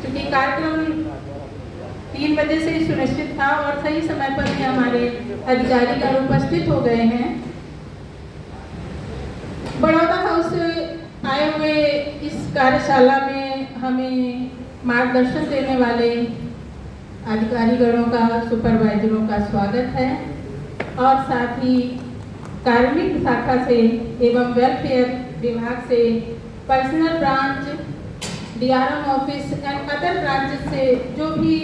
क्योंकि कार्यक्रम 3 बजे से ही सुनिश्चित था और सही समय पर ही हमारे अधिकारीगण उपस्थित हो गए हैं। बड़ौदा हाउस से आए हुए इस कार्यशाला में हमें मार्गदर्शन देने वाले अधिकारीगणों का, सुपरवाइजरों का स्वागत है और साथ ही कार्मिक शाखा से एवं वेलफेयर विभाग से, personal branch, DRM office and other branch से जो भी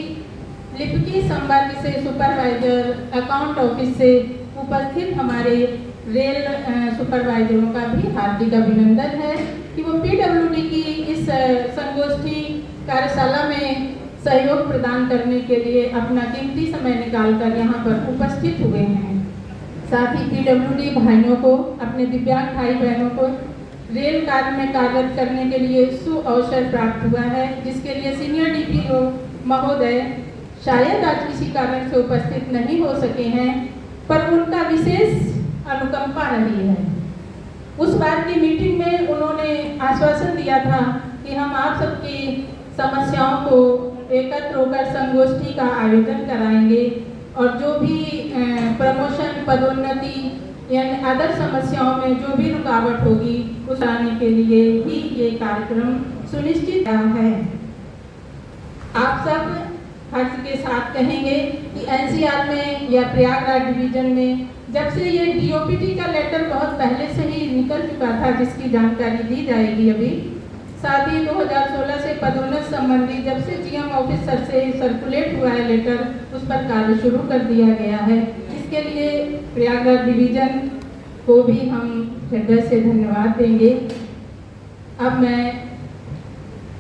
लिपिकी संवर्ग से, सुपरवाइजर, अकाउंट ऑफिस से उपस्थित हमारे रेल सुपरवाइजरों का भी हार्दिक अभिनंदन है कि वो PWD की इस संगोष्ठी कार्यशाला में सहयोग प्रदान करने के लिए अपना कीमती समय निकालकर यहाँ पर उपस्थित हुए हैं। साथ ही PWD भाइयों को, अपने दिव्यांग भाई बहनों को रेल कार्य में कार्यरत करने के लिए सुअवसर प्राप्त हुआ है, जिसके लिए सीनियर DPO महोदय शायद आज किसी कारण से उपस्थित नहीं हो सके हैं, पर उनका विशेष अनुकंपा रही है। उस बार की मीटिंग में उन्होंने आश्वासन दिया था कि हम आप सबकी समस्याओं को एकत्र होकर संगोष्ठी का आयोजन कराएंगे और जो भी प्रमोशन, पदोन्नति यानी अदर समस्याओं में जो भी रुकावट होगी उस आने के लिए ही ये कार्यक्रम सुनिश्चित है। आप सब हर्ष के साथ कहेंगे कि NCR में या प्रयागराज डिवीजन में जब से ये DOPT का लेटर बहुत पहले से ही निकल चुका था, जिसकी जानकारी दी जाएगी अभी, साथ ही 2016 से पदोन्नत संबंधी जब से GM ऑफिसर से सर्कुलेट हुआ है लेटर, उस पर कार्य शुरू कर दिया गया है। इसके लिए प्रयागराज डिवीजन को भी हम हृदय से धन्यवाद देंगे। अब मैं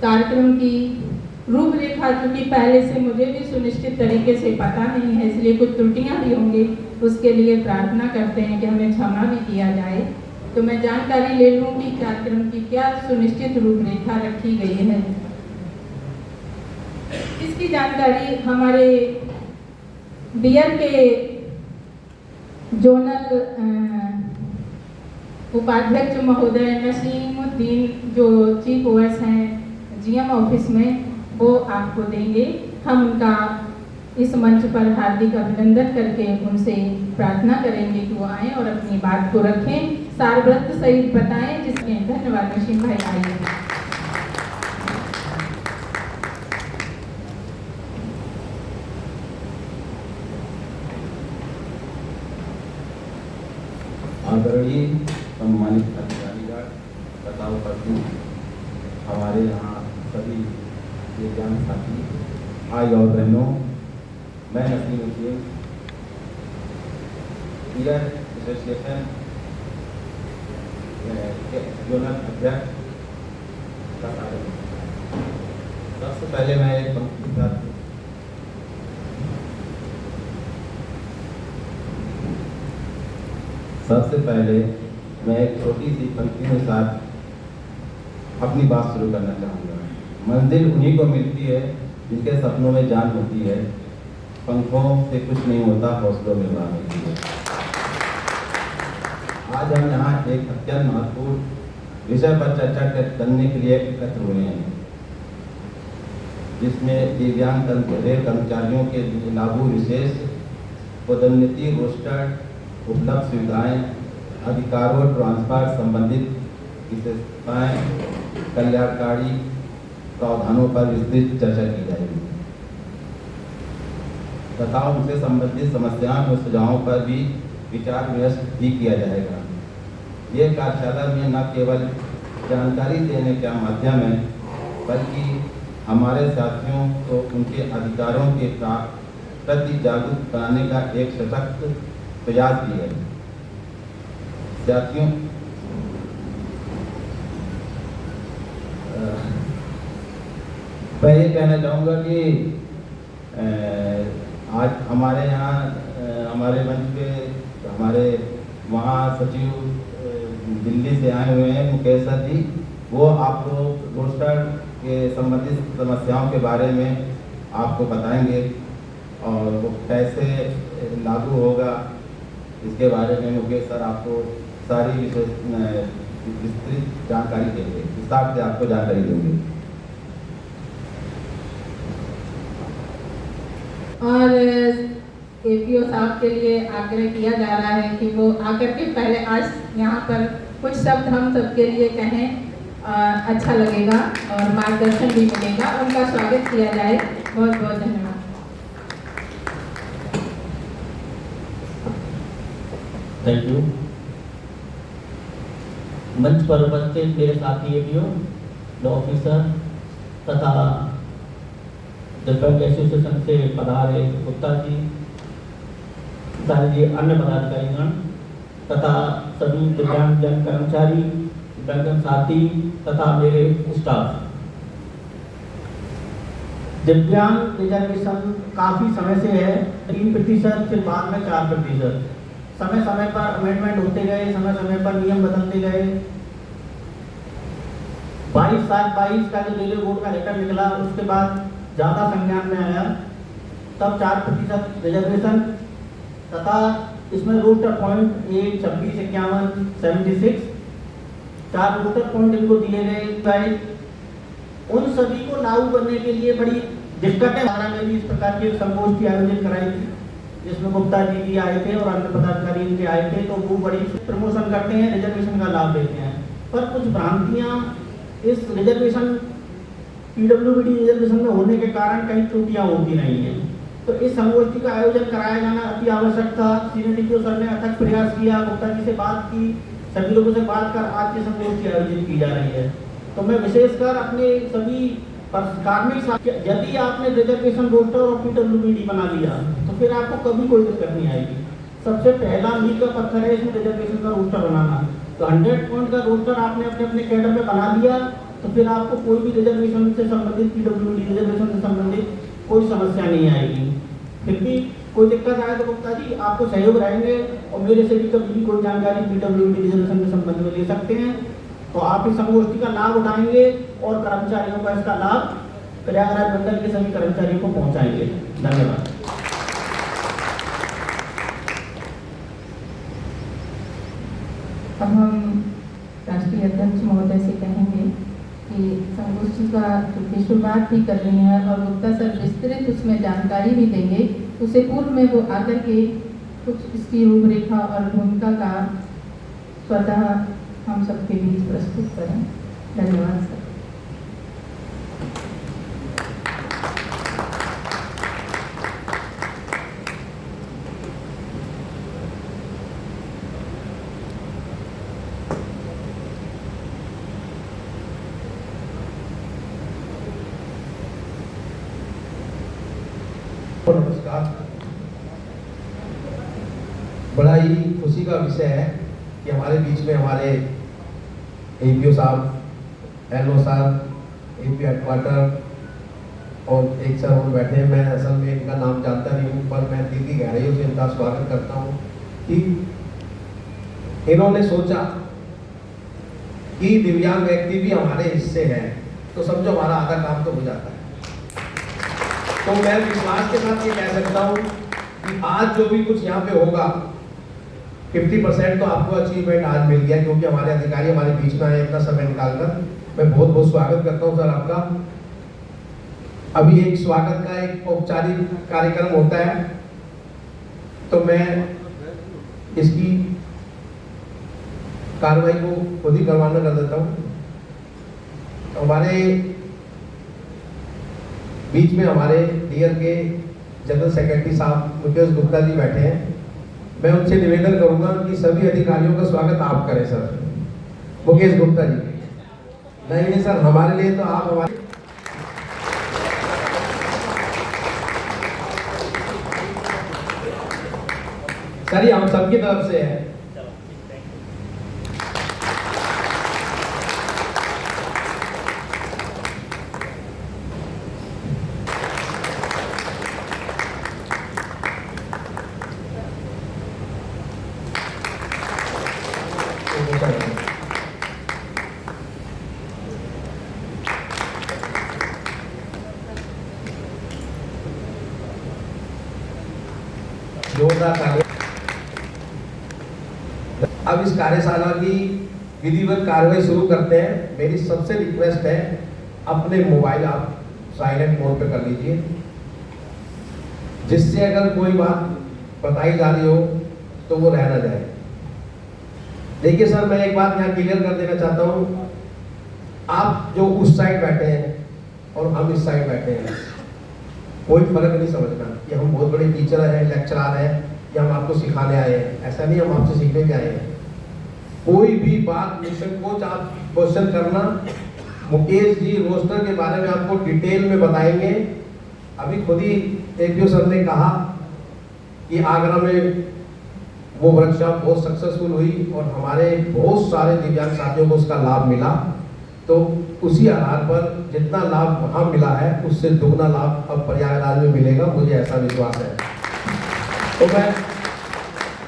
कार्यक्रम की रूपरेखा, चूँकि पहले से मुझे भी सुनिश्चित तरीके से पता नहीं है, इसलिए कुछ त्रुटियां भी होंगी, उसके लिए प्रार्थना करते हैं कि हमें क्षमा भी किया जाए। तो मैं जानकारी ले लूँ कि कार्यक्रम की क्या सुनिश्चित रूपरेखा रखी गई है। इसकी जानकारी हमारे DR के जोनल उपाध्यक्ष महोदय नसीमुद्दीन, जो चीफ OS हैं GM ऑफिस में, वो आपको देंगे। हम उनका इस मंच पर हार्दिक अभिनंदन करके उनसे प्रार्थना करेंगे कि वो आएँ और अपनी बात को रखें, सारव्रत सहित बताएं, जिसमें धन्यवाद नसीम भाई आइए। आदरणीय सम्मानित अधिकारीगण तथा उपस्थित हमारे यहाँ सभी दिव्यांग साथी, भाई और बहनों, मैं नसीमुद्दीन, DR एसोसिएशन जोनल अध्यक्ष का कार्य। सबसे पहले मैं एक पंक्ति के साथ एक छोटी सी पंक्ति के साथ अपनी बात शुरू करना चाहूँगा। मंजिल उन्हीं को मिलती है जिनके सपनों में जान होती है, पंखों से कुछ नहीं होता, हौसलों में बात होती है। आज हम यहाँ एक अत्यंत महत्वपूर्ण विषय पर चर्चा करने के लिए एकत्र हुए हैं, जिसमें दिव्यांग रेल कर्मचारियों के लागू विशेष पदोन्नति, रोस्टर, उपलब्ध सुविधाएं, अधिकारों, ट्रांसफर संबंधित विशेषताएं, कल्याणकारी प्रावधानों पर विस्तृत चर्चा की जाएगी तथा उनसे संबंधित समस्याओं और सुझावों पर भी विचार विमर्श भी किया जाएगा। ये कार्यशाला में न केवल जानकारी देने का माध्यम है, बल्कि हमारे साथियों को उनके अधिकारों के प्रति जागरूक बनाने का एक सशक्त प्रयास भी है। साथियों, मैं ये कहना चाहूँगा कि आज हमारे यहाँ हमारे मंच पे हमारे महासचिव दिल्ली से आए हुए हैं मुकेश सर जी, वो आपको रोस्टर के संबंधित समस्याओं के बारे में आपको बताएंगे और वो कैसे लागू होगा, इसके बारे में मुकेश सर आपको सारी विस्तृत जानकारी देंगे, विस्तार से आपको जानकारी देंगे। और एपीओ साहब के लिए आग्रह किया जा रहा है कि वो आकर के पहले आज यहाँ पर कुछ शब्द हम सबके लिए कहें, अच्छा लगेगा और मार्गदर्शन भी मिलेगा। उनका स्वागत किया जाए। बहुत बहुत धन्यवाद। Thank you. मंच पर उपस्थित मेरे साथी एपीओ, लॉ ऑफिसर तथा दिव्यांग एसोसिएशन से पधारे गुप्ता जी, सारे जी अन्य पदाधिकारीगण तथा सभी दिव्यांग जन कर्मचारी, दिव्यांग साथी तथा मेरे स्टाफ। दिव्यांग रिजर्वेशन काफ़ी समय से है, 3% फिर बाद में 4%। समय समय पर अमेंडमेंट होते गए, समय समय पर नियम बदलते गए। 22/7/22 का जो रेलवे बोर्ड का लेटर निकला, उसके बाद ज़्यादा संज्ञान में आया, तब 4% रिजर्वेशन तथा इसमें रोस्टर पॉइंट 1, 26, 51, 76 4 रोस्टर पॉइंट इनको दिए गए। उन सभी को लागू करने के लिए बड़ी दिक्कतें हमारा में भी इस प्रकार की संगोष्ठी आयोजित कराई थी, जिसमें गुप्ता जी भी आए थे और अन्य पदाधिकारी इनके आए थे। तो वो बड़ी प्रमोशन करते हैं, रिजर्वेशन का लाभ देते हैं, पर कुछ भ्रांतियाँ इस रिजर्वेशन पीडब्ल्यूडी रिजर्वेशन में होने के कारण कई त्रुटियाँ होती रही हैं। तो इस संगोष्ठी का आयोजन कराया जाना अति आवश्यक था। सीनियर सर ने अथक प्रयास किया, गुप्ता जी से बात की, सभी लोगों से बात कर आज की संगोष्ठी आयोजित की जा रही है। तो मैं विशेषकर अपने सभी कार्मिक साथी, यदि आपने रिजर्वेशन रोस्टर और पीडब्ल्यूडी बना लिया तो फिर आपको कभी कोई दिक्कत नहीं आएगी। सबसे पहला मील का पत्थर है इसमें रिजर्वेशन का रोस्टर बनाना। तो 100 पॉइंट का रोस्टर आपने अपने अपने कैडर में बना लिया तो फिर आपको कोई भी रिजर्वेशन से संबंधित, पीडब्ल्यूडी रिजर्वेशन से संबंधित कोई समस्या नहीं आएगी। फिर भी कोई दिक्कत आए तो गुप्ता जी आपको सहयोग रहेंगे और मेरे से भी कभी भी कोई जानकारी पीडब्ल्यूडी रिजर्वेशन के संबंध में ले सकते हैं। तो आप इस संगोष्ठी का लाभ उठाएंगे और कर्मचारियों को इसका लाभ प्रयागराज मंडल के सभी कर्मचारियों को पहुंचाएंगे। धन्यवाद। अब हम राष्ट्रीय अध्यक्ष महोदय से कहेंगे कि संगोष्ठी की शुरुआत भी कर रही है और गुप्ता सर विस्तृत उसमें जानकारी भी देंगे। उससे पूर्व में वो आकर के कुछ इसकी रूपरेखा और भूमिका का स्वतः हम सबके बीच प्रस्तुत करें। धन्यवाद सर। नमस्कार। बड़ा ही खुशी का विषय है कि हमारे बीच में हमारे एपीओ साहब, एलओ साहब, एपी हेडक्वार्टर और एक सर और बैठे हैं। मैं असल में इनका नाम जानता नहीं हूँ, पर मैं दिल की गहराइयों से इनका स्वागत करता हूँ कि इन्होंने सोचा कि दिव्यांग व्यक्ति भी हमारे हिस्से हैं, तो समझो हमारा आधा काम तो हो जाता है। तो मैं विश्वास के साथ ये कह सकता हूँ कि आज जो भी कुछ यहाँ पे होगा 50% तो आपको अचीवमेंट आज मिल गया, क्योंकि हमारे अधिकारी हमारे बीच में आए इतना समय निकालकर। मैं बहुत बहुत स्वागत करता हूँ सर आपका। अभी एक स्वागत का एक औपचारिक कार्यक्रम होता है, तो मैं इसकी कार्रवाई को खुद ही करवाना कर देता हूँ। हमारे बीच में हमारे डीआर के जनरल सेक्रेटरी साहब मुकेश गुप्ता जी बैठे हैं। मैं उनसे निवेदन करूंगा कि सभी अधिकारियों का स्वागत आप करें सर। मुकेश गुप्ता जी। नहीं सर, हमारे लिए तो आप हमारे सर, ये हम सबकी तरफ से है। जोरदार। अब इस कार्यशाला की विधिवत कार्रवाई शुरू करते हैं। मेरी सबसे रिक्वेस्ट है, अपने मोबाइल आप साइलेंट मोड पे कर लीजिए। जिससे अगर कोई बात बताई जा रही हो तो वो रह ना जाए। देखिए सर, मैं एक बात यहाँ क्लियर कर देना चाहता हूँ, आप जो उस साइड बैठे हैं और हम इस साइड बैठे हैं, कोई फर्क नहीं समझना कि हम बहुत बड़े टीचर हैं, लेक्चरर हैं या हम आपको सिखाने आए हैं। ऐसा नहीं, हम आपसे सीखने के आए हैं। कोई भी बात निसंकोच आप क्वेश्चन करना। मुकेश जी रोस्टर के बारे में आपको डिटेल में बताएंगे। अभी खुद ही एपीओ सर ने कहा कि आगरा में वो वर्कशॉप बहुत सक्सेसफुल हुई और हमारे बहुत सारे दिव्यांग साथियों को उसका लाभ मिला। तो उसी आधार पर जितना लाभ वहाँ मिला है उससे दुगना लाभ अब प्रयागराज में मिलेगा, मुझे ऐसा विश्वास है। तो मैं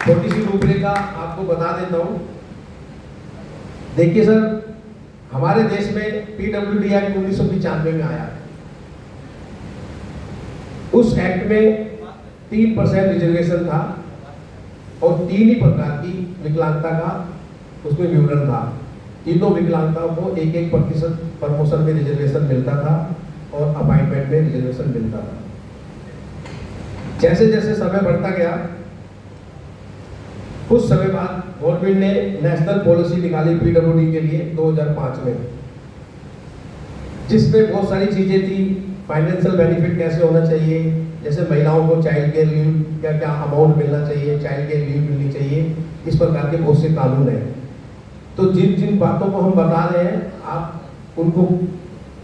छोटी सी रूपरेखा आपको बता देता हूँ। देखिए सर, हमारे देश में पीडब्ल्यूडी एक्ट 1995 में आया। उस एक्ट में 3% रिजर्वेशन था और 3 ही प्रकार की विकलांगता का उसमें विवरण था। तीनों विकलांगताओं को 1-1% प्रमोशन में रिजर्वेशन मिलता था और अपॉइंटमेंट में रिजर्वेशन मिलता था। जैसे जैसे समय बढ़ता गया, कुछ समय बाद गवर्नमेंट ने नेशनल पॉलिसी निकाली पीडब्ल्यूडी के लिए 2005 में, जिसमें बहुत सारी चीजें थी। फाइनेंशियल बेनिफिट कैसे होना चाहिए, जैसे महिलाओं को चाइल्ड केयर लीव क्या क्या अमाउंट मिलना चाहिए, चाइल्ड केयर लीव मिलनी चाहिए, इस प्रकार के बहुत से कानून हैं। तो जिन जिन बातों को हम बता रहे हैं, आप उनको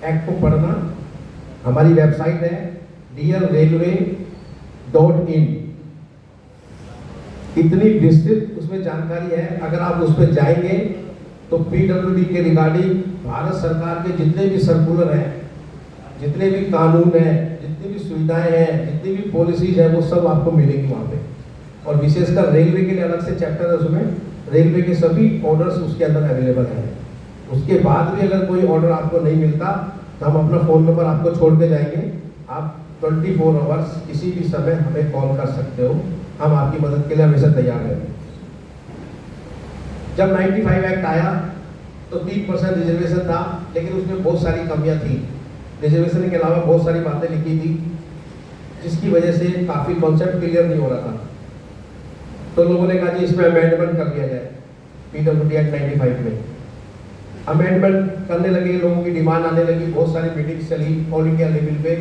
एक्ट को पढ़ना। हमारी वेबसाइट है dearrailway.in। इतनी विस्तृत उसमें जानकारी है, अगर आप उस पर जाएंगे तो पीडब्ल्यूडी के रिगार्डिंग भारत सरकार के जितने भी सर्कुलर हैं, जितने भी कानून हैं, जितनी भी सुविधाएं हैं, जितनी भी पॉलिसीज हैं, वो सब आपको मिलेंगी वहाँ पे। और विशेषकर रेलवे के लिए अलग से चैप्टर है, उसमें रेलवे के सभी ऑर्डर्स उसके अंदर अवेलेबल हैं। उसके बाद भी अगर कोई ऑर्डर आपको नहीं मिलता तो हम अपना फ़ोन नंबर आपको छोड़ के जाएंगे। आप 24 आवर्स किसी भी समय हमें कॉल कर सकते हो, हम आपकी मदद के लिए हमेशा तैयार हैं। जब 95 एक्ट आया तो 3% रिजर्वेशन था, लेकिन उसमें बहुत सारी कमियां थी। रिजर्वेशन के अलावा बहुत सारी बातें लिखी थी, जिसकी वजह से काफ़ी कॉन्सेप्ट क्लियर नहीं हो रहा था। तो लोगों ने कहा कि इसमें अमेंडमेंट कर दिया जाए। पीडब्ल्यूडी एक्ट 95 में अमेंडमेंट करने लगे, लोगों की डिमांड आने लगी, बहुत सारी मीटिंग्स चली ऑल इंडिया लेवल पे।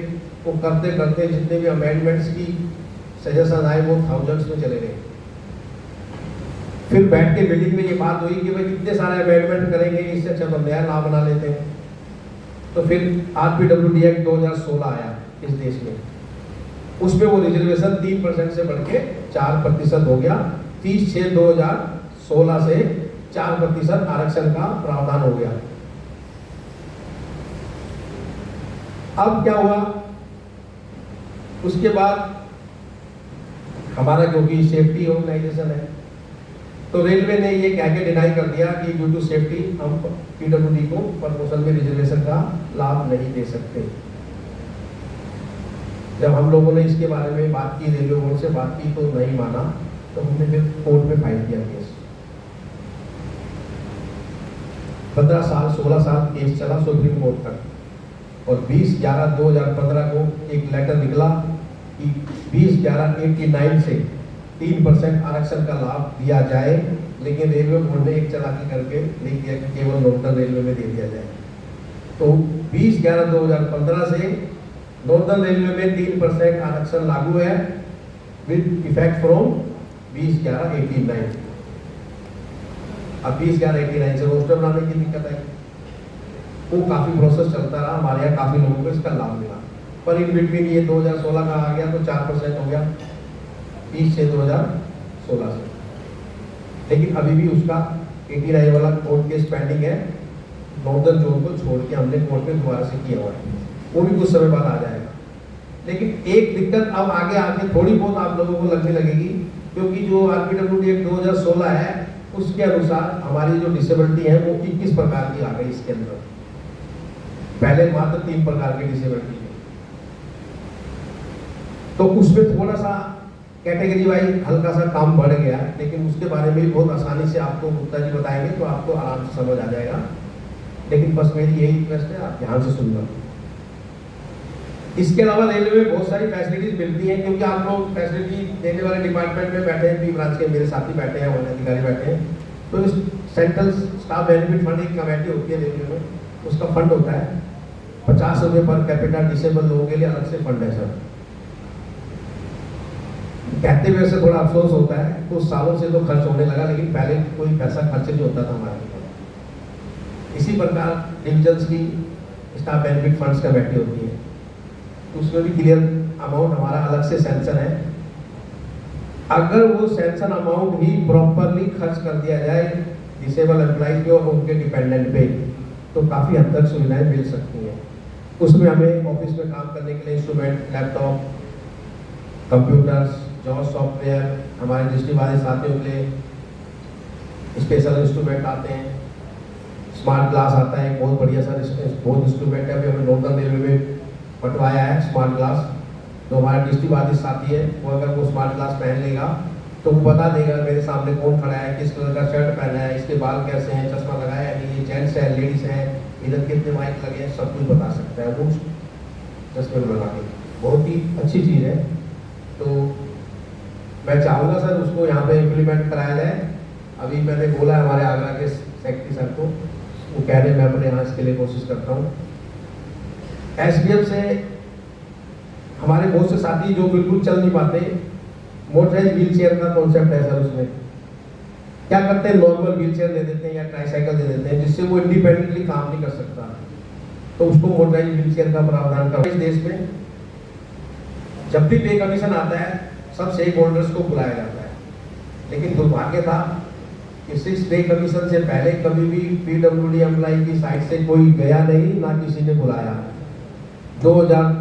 वो करते करते जितने भी अमेंडमेंट्स की सजेशन आए वो थाउजेंड्स में चले गए। फिर बैठ के मीटिंग में ये बात हुई कि भाई कितने सारे अमेंडमेंट करेंगे, इससे अच्छा तो नया लॉ बना लेते हैं। तो फिर आरपीडब्ल्यूडी एक्ट 2016 आया इस देश में। उसमें वो रिजर्वेशन 3% से बढ़ के 4% हो गया। 30/6/2016 से 4% आरक्षण का प्रावधान हो गया। अब क्या हुआ, उसके बाद हमारा क्योंकि सेफ्टी ऑर्गेनाइजेशन है, तो रेलवे ने ये कह के डिनाई कर दिया कि ड्यू टू सेफ्टी हम पीडब्ल्यूडी को प्रमोशन में रिजर्वेशन का लाभ नहीं दे सकते। जब हम लोगों ने इसके बारे में बात की, रेलवे बोर्ड से बात की, तो नहीं माना, तो हमने फिर कोर्ट में फाइल किया केस। 15 साल 16 साल केस चला सुप्रीम कोर्ट तक, और 20/11/2015 को एक लेटर निकला कि 20/11/89 से 3% आरक्षण का लाभ दिया जाए, लेकिन रेलवे बोर्ड ने एक चालाकी करके नहीं किया कि केवल नॉर्दर्न रेलवे में दे दिया जाए। तो 20/11/2015 से नॉर्दर्न रेलवे में 3% आरक्षण लागू है विद इफेक्ट फ्रॉम 20/11/89। अब 20/11/89 से रोस्टर बनाने की दिक्कत आई, वो काफ़ी प्रोसेस चलता रहा, हमारे यहाँ काफ़ी लोगों को इसका लाभ मिला, पर इन बिटवीन ये 2016 का आ गया तो 4% हो गया 30/6/2016 से। लेकिन अभी भी उसका 89 वाला कोर्ट केस पेंडिंग है, नॉर्दर्न जोन को छोड़ के हमने कोर्ट में दोबारा से किया हुआ है, वो भी कुछ समय बाद आ जाएगा। लेकिन एक दिक्कत अब आगे आके थोड़ी बहुत आप लोगों को लगने लगेगी, क्योंकि जो आरपीडब्ल्यूडी एक्ट 2016 है उसके अनुसार हमारी जो डिसेबिलिटी है वो 21 प्रकार की आ गई इसके अंदर। पहले मात्र 3 प्रकार की डिसेबिलिटी है, तो उसमें थोड़ा सा कैटेगरी वाइज हल्का सा काम बढ़ गया, लेकिन उसके बारे में भी बहुत आसानी से आपको गुप्ता जी बताएंगे तो आपको आराम से समझ आ जाएगा। लेकिन बस मेरी यही रिक्वेस्ट है, आप ध्यान से सुनना। इसके अलावा रेलवे में बहुत सारी फैसिलिटीज मिलती हैं, क्योंकि आप लोग फैसिलिटी देने वाले डिपार्टमेंट में बैठे हैं, बी ब्रांच के मेरे साथी बैठे हैं, वन अधिकारी बैठे हैं। तो इस सेंट्रल स्टाफ बेनिफिट फंड एक कमेटी होती है रेलवे में, उसका फंड होता है 50 रुपये पर कैपिटा, डिसेबल लोगों के लिए अलग से फंड है सर। कहते हुए से थोड़ा अफसोस होता है, कुछ सालों से तो खर्च होने लगा, लेकिन पहले कोई पैसा खर्च नहीं होता था हमारे लिए। इसी प्रकार डिविजन्स की स्टाफ बेनिफिट फंड्स कमेटी होती है, उसमें भी क्लियर अमाउंट हमारा अलग से सैंक्शन है। अगर वो सैंक्शन अमाउंट ही प्रॉपरली खर्च कर दिया जाए डिसेबल एम्प्लॉइज पे और उनके डिपेंडेंट पे, तो काफ़ी हद तक सुविधाएं मिल सकती हैं। उसमें हमें ऑफिस में काम करने के लिए instrument, laptop, computers, job software, हमारे दृष्टिबाधित साथियों के लिए स्पेशल इंस्ट्रूमेंट आते हैं, स्मार्ट ग्लास आता है, बहुत बढ़िया सा बहुत इंस्ट्रूमेंट है। अभी हमने नॉर्दर्न रेलवे में पटवाया है स्मार्ट ग्लास। तो हमारा दृष्टिबाधित साथी है, वो अगर वो स्मार्ट ग्लास पहन लेगा तो वो बता देगा मेरे सामने कौन खड़ा है, किस कलर का शर्ट पहना है, इसके बाल कैसे हैं, चश्मा लगाया है नहीं, जेंट्स है लेडीज है, इधर कितने माइक लगे हैं, सब कुछ बता सकता है वो चश्मे में लगा के। बहुत ही अच्छी चीज़ है। तो मैं चाहूँगा सर उसको यहाँ पे इम्प्लीमेंट कराया जाए। अभी मैंने बोला हमारे आगरा के सेक्रेटरी सर को, वो कह रहे मैं अपने यहाँ इसके लिए कोशिश करता हूँ। एसडीएफ से हमारे बहुत से साथी जो बिल्कुल चल नहीं पाते, मोटराइज व्हील चेयर का कॉन्सेप्ट है सर। उसमें क्या करते हैं, नॉर्मल व्हील चेयर दे देते हैं या ट्राईसाइकिल दे देते हैं, जिससे वो इंडिपेंडेंटली काम नहीं कर सकता, तो उसको मोटराइज व्हील चेयर का प्रावधान कर। इस देश में जब भी पे कमीशन आता है सब स्टेक होल्डर्स को बुलाया जाता है, लेकिन दुर्भाग्य था कि 6 पे कमीशन से पहले कभी भी पीडब्ल्यूडी एम्प्लॉय की साइड से कोई गया नहीं, ना किसी ने बुलाया। 2000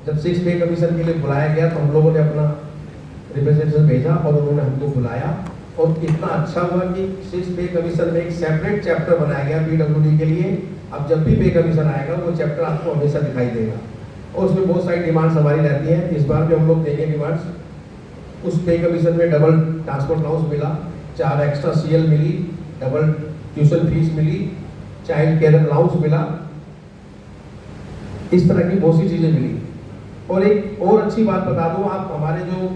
जब 6 पे कमीशन के लिए बुलाया गया तो हम लोगों ने अपना रिप्रेजेंटेशन भेजा और उन्होंने हमको बुलाया, और इतना अच्छा हुआ कि 6 पे कमीशन में एक सेपरेट चैप्टर बनाया गया पीडब्ल्यूडी के लिए। अब जब भी पे कमीशन आएगा वो चैप्टर आपको हमेशा दिखाई देगा, और उसमें बहुत सारी डिमांड्स हमारी रहती हैं। इस बार भी हम लोग देंगे डिमांड्स। उस पे कमीशन में डबल ट्रांसपोर्ट अलाउंस मिला, 4 एक्स्ट्रा सीएल मिली, डबल ट्यूशन फीस मिली, चाइल्ड केयर अलाउंस मिला, इस तरह की बहुत सी चीज़ें मिली। और एक और अच्छी बात बता दूं, आप हमारे जो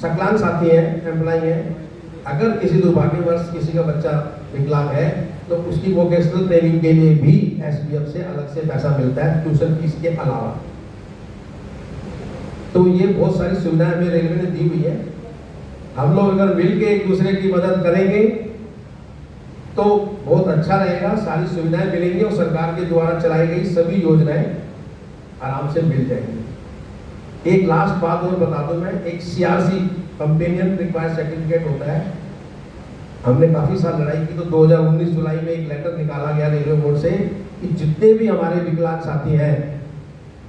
सकलांग साथी हैं, एम्प्लॉय हैं, अगर किसी दुर्भाग्यवश किसी का बच्चा विकलांग है तो उसकी वोकेशनल ट्रेनिंग के लिए भी एसडीएफ से अलग से पैसा मिलता है ट्यूशन फीस के अलावा। तो ये बहुत सारी सुविधाएं हमें रेलवे ने दी हुई है। हम लोग अगर मिल के एक दूसरे की मदद करेंगे तो बहुत अच्छा रहेगा, सारी सुविधाएं मिलेंगी और सरकार के द्वारा चलाई गई सभी योजनाएं आराम से मिल जाएंगी। एक लास्ट बात और बता दूं मैं, एक सीआरसी कंपेनियन रिक्वायर्ड सर्टिफिकेट होता है। हमने काफी साल लड़ाई की, तो 2019 जुलाई में एक लेटर निकाला गया रेलवे बोर्ड से कि जितने भी हमारे विकलांग साथी हैं,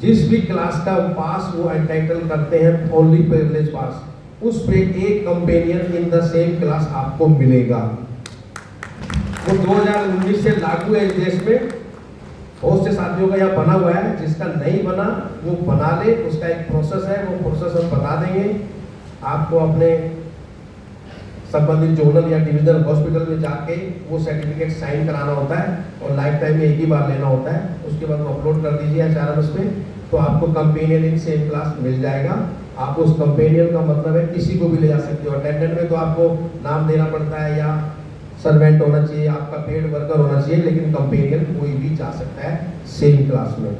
जिस भी क्लास का पास वो एंटाइटल करते हैं, ओनली प्रिविलेज पास, उस पे एक companion in the same class आपको मिलेगा। वो 2019 से लागू है इस देश में। बहुत से साथियों का यह बना हुआ है, जिसका नहीं बना वो बना ले, उसका एक प्रोसेस है, वो प्रोसेस हम बता देंगे आपको। अपने संबंधित जोनल या डिविजनल हॉस्पिटल में जाके वो सर्टिफिकेट साइन कराना होता है और लाइफ टाइम में एक ही बार लेना होता है। उसके बाद वो अपलोड कर दीजिए एचआरएमएस पे, तो आपको कंपेनियन इन सेम क्लास मिल जाएगा। आप उस कंपेनियन का मतलब है किसी को भी ले जा सकते हो। अटेंडेंट में तो आपको नाम देना पड़ता है या सर्वेंट होना चाहिए, आपका पेड वर्कर होना चाहिए, लेकिन कंपेनियन कोई भी जा सकता है सेम क्लास में।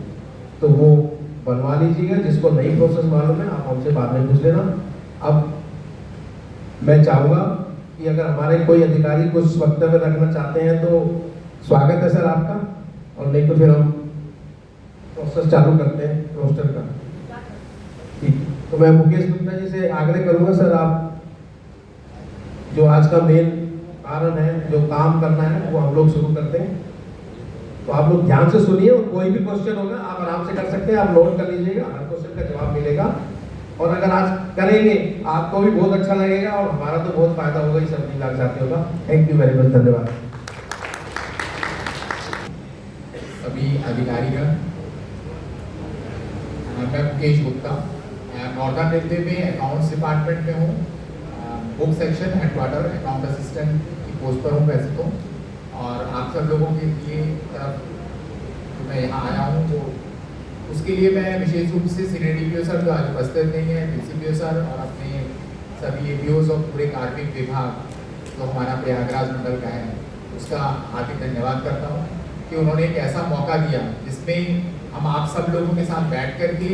तो वो बनवा लीजिएगा। जिसको नई प्रोसेस मालूम है आप हमसे बाद में पूछ लेना। अब मैं चाहूँगा कि अगर हमारे कोई अधिकारी कुछ वक्तव्य रखना चाहते हैं तो स्वागत है सर आपका, और नहीं तो फिर हम प्रोसेस चालू करते हैं रोस्टर का। ठीक, तो मैं मुकेश गुप्ता जी से आग्रह करूँगा सर, आप जो आज का मेन कारण है, जो काम करना है, वो हम लोग शुरू करते हैं। तो आप लोग ध्यान से सुनिए और कोई भी क्वेश्चन होगा आप आराम से कर सकते हैं, आप नोट कर लीजिएगा, हर क्वेश्चन का जवाब मिलेगा। और अगर आज करेंगे आपको भी बहुत अच्छा लगेगा और हमारा तो बहुत फायदा होगा इस सभी लाख साथियों का। थैंक यू वेरी मच, धन्यवाद। सभी अधिकारीगण, मैं मुकेश गुप्ता, नॉर्दर्न रेलवे में अकाउंट्स डिपार्टमेंट में हूँ, book section headquarter account assistant की पोस्ट पर हूँ वैसे तो। और आप सब लोगों के लिए तरफ मैं यहाँ आया हूँ वो उसके लिए मैं विशेष रूप से सीनियर DPO सर जो आज उपस्थित नहीं है, DCPO सर और अपने सभी APOs और पूरे कार्मिक विभाग जो हमारा प्रयागराज मंडल का है उसका हार्दिक धन्यवाद करता हूँ कि उन्होंने एक ऐसा मौका दिया जिसमें हम आप सब लोगों के साथ बैठ कर के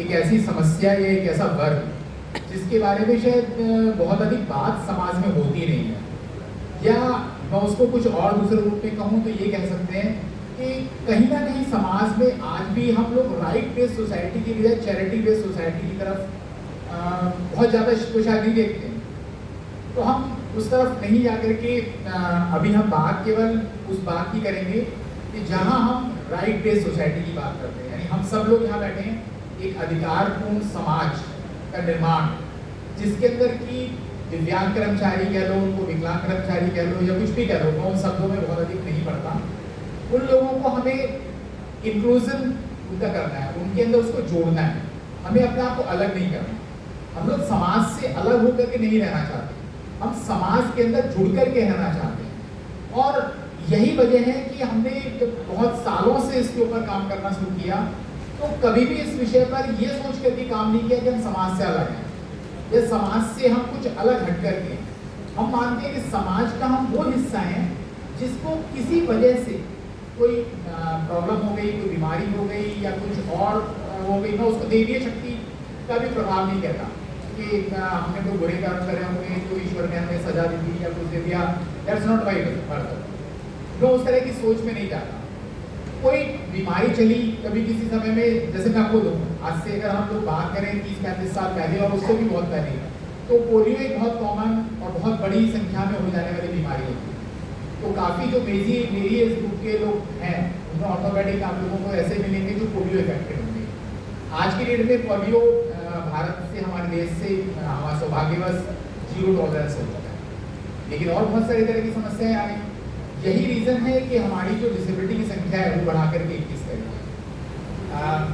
एक ऐसी समस्या या एक ऐसा वर्ग जिसके बारे में शायद बहुत अधिक बात समाज में होती नहीं है, या मैं उसको कुछ और दूसरे रूप में कहूँ तो ये कह सकते हैं कि कहीं ना कहीं समाज में आज भी हम लोग राइट बेस्ड सोसाइटी की बजाय चैरिटी बेस्ड सोसाइटी की तरफ बहुत ज़्यादा खुशहाली देखते हैं। तो हम उस तरफ नहीं जाकर के अभी हम बात केवल उस बात की करेंगे कि जहाँ हम राइट बेस्ड सोसाइटी की बात करते हैं, यानी हम सब लोग यहाँ बैठे हैं एक अधिकारपूर्ण समाज का निर्माण, जिसके अंदर की दिव्यांग कर्मचारी कह लो, उनको विकलांग कर्मचारी कह लो या कुछ भी कह लो, मैं उन शब्दों में बहुत अधिक नहीं पड़ता, उन लोगों को हमें इंक्लूजन उनका करना है, उनके अंदर उसको जोड़ना है, हमें अपने आप को अलग नहीं करना। हम लोग समाज से अलग होकर के नहीं रहना चाहते, हम समाज के अंदर जुड़ कर के रहना चाहते हैं। और यही वजह है कि हमने जब बहुत सालों से इसके ऊपर काम करना शुरू किया तो कभी भी इस विषय पर ये सोच करके काम नहीं किया कि हम समाज से अलग हैं या समाज से हम कुछ अलग हट करके। हम मानते हैं कि समाज का हम वो हिस्सा हैं जिसको किसी वजह से कोई प्रॉब्लम हो गई, कोई बीमारी हो गई या कुछ और हो गई, मैं उसको दैवीय शक्ति का भी प्रभाव नहीं कहता कि हमने कोई बुरे कर्म करे होंगे तो ईश्वर ने हमें सजा दी थी या कुछ दे दिया, दैट्स नॉट राइट। मैं उस तरह की सोच में नहीं जाता। कोई बीमारी चली कभी किसी समय में, जैसे मैं आपको दूँ, आज से अगर हम लोग बात करें 30-35 साल पहले और उससे भी बहुत पहले, तो पोलियो एक बहुत कॉमन और बहुत बड़ी संख्या में हो जाने वाली बीमारी है। तो काफ़ी जो मेरी एज ग्रुप के लोग हैं उनमें ऑर्थोपेडिक आप लोगों को ऐसे मिलेंगे जो पोलियो इफेक्टेड होंगे। आज की डेट में पोलियो भारत से, हमारे देश से, हमारा सौभाग्यवश 0 टॉलरेंस हो चुका है, लेकिन और बहुत सारी तरह की समस्याएं आ गई। यही रीज़न है कि हमारी जो डिसेबिलिटी की संख्या है वो बढ़ा करके 21 करेगी।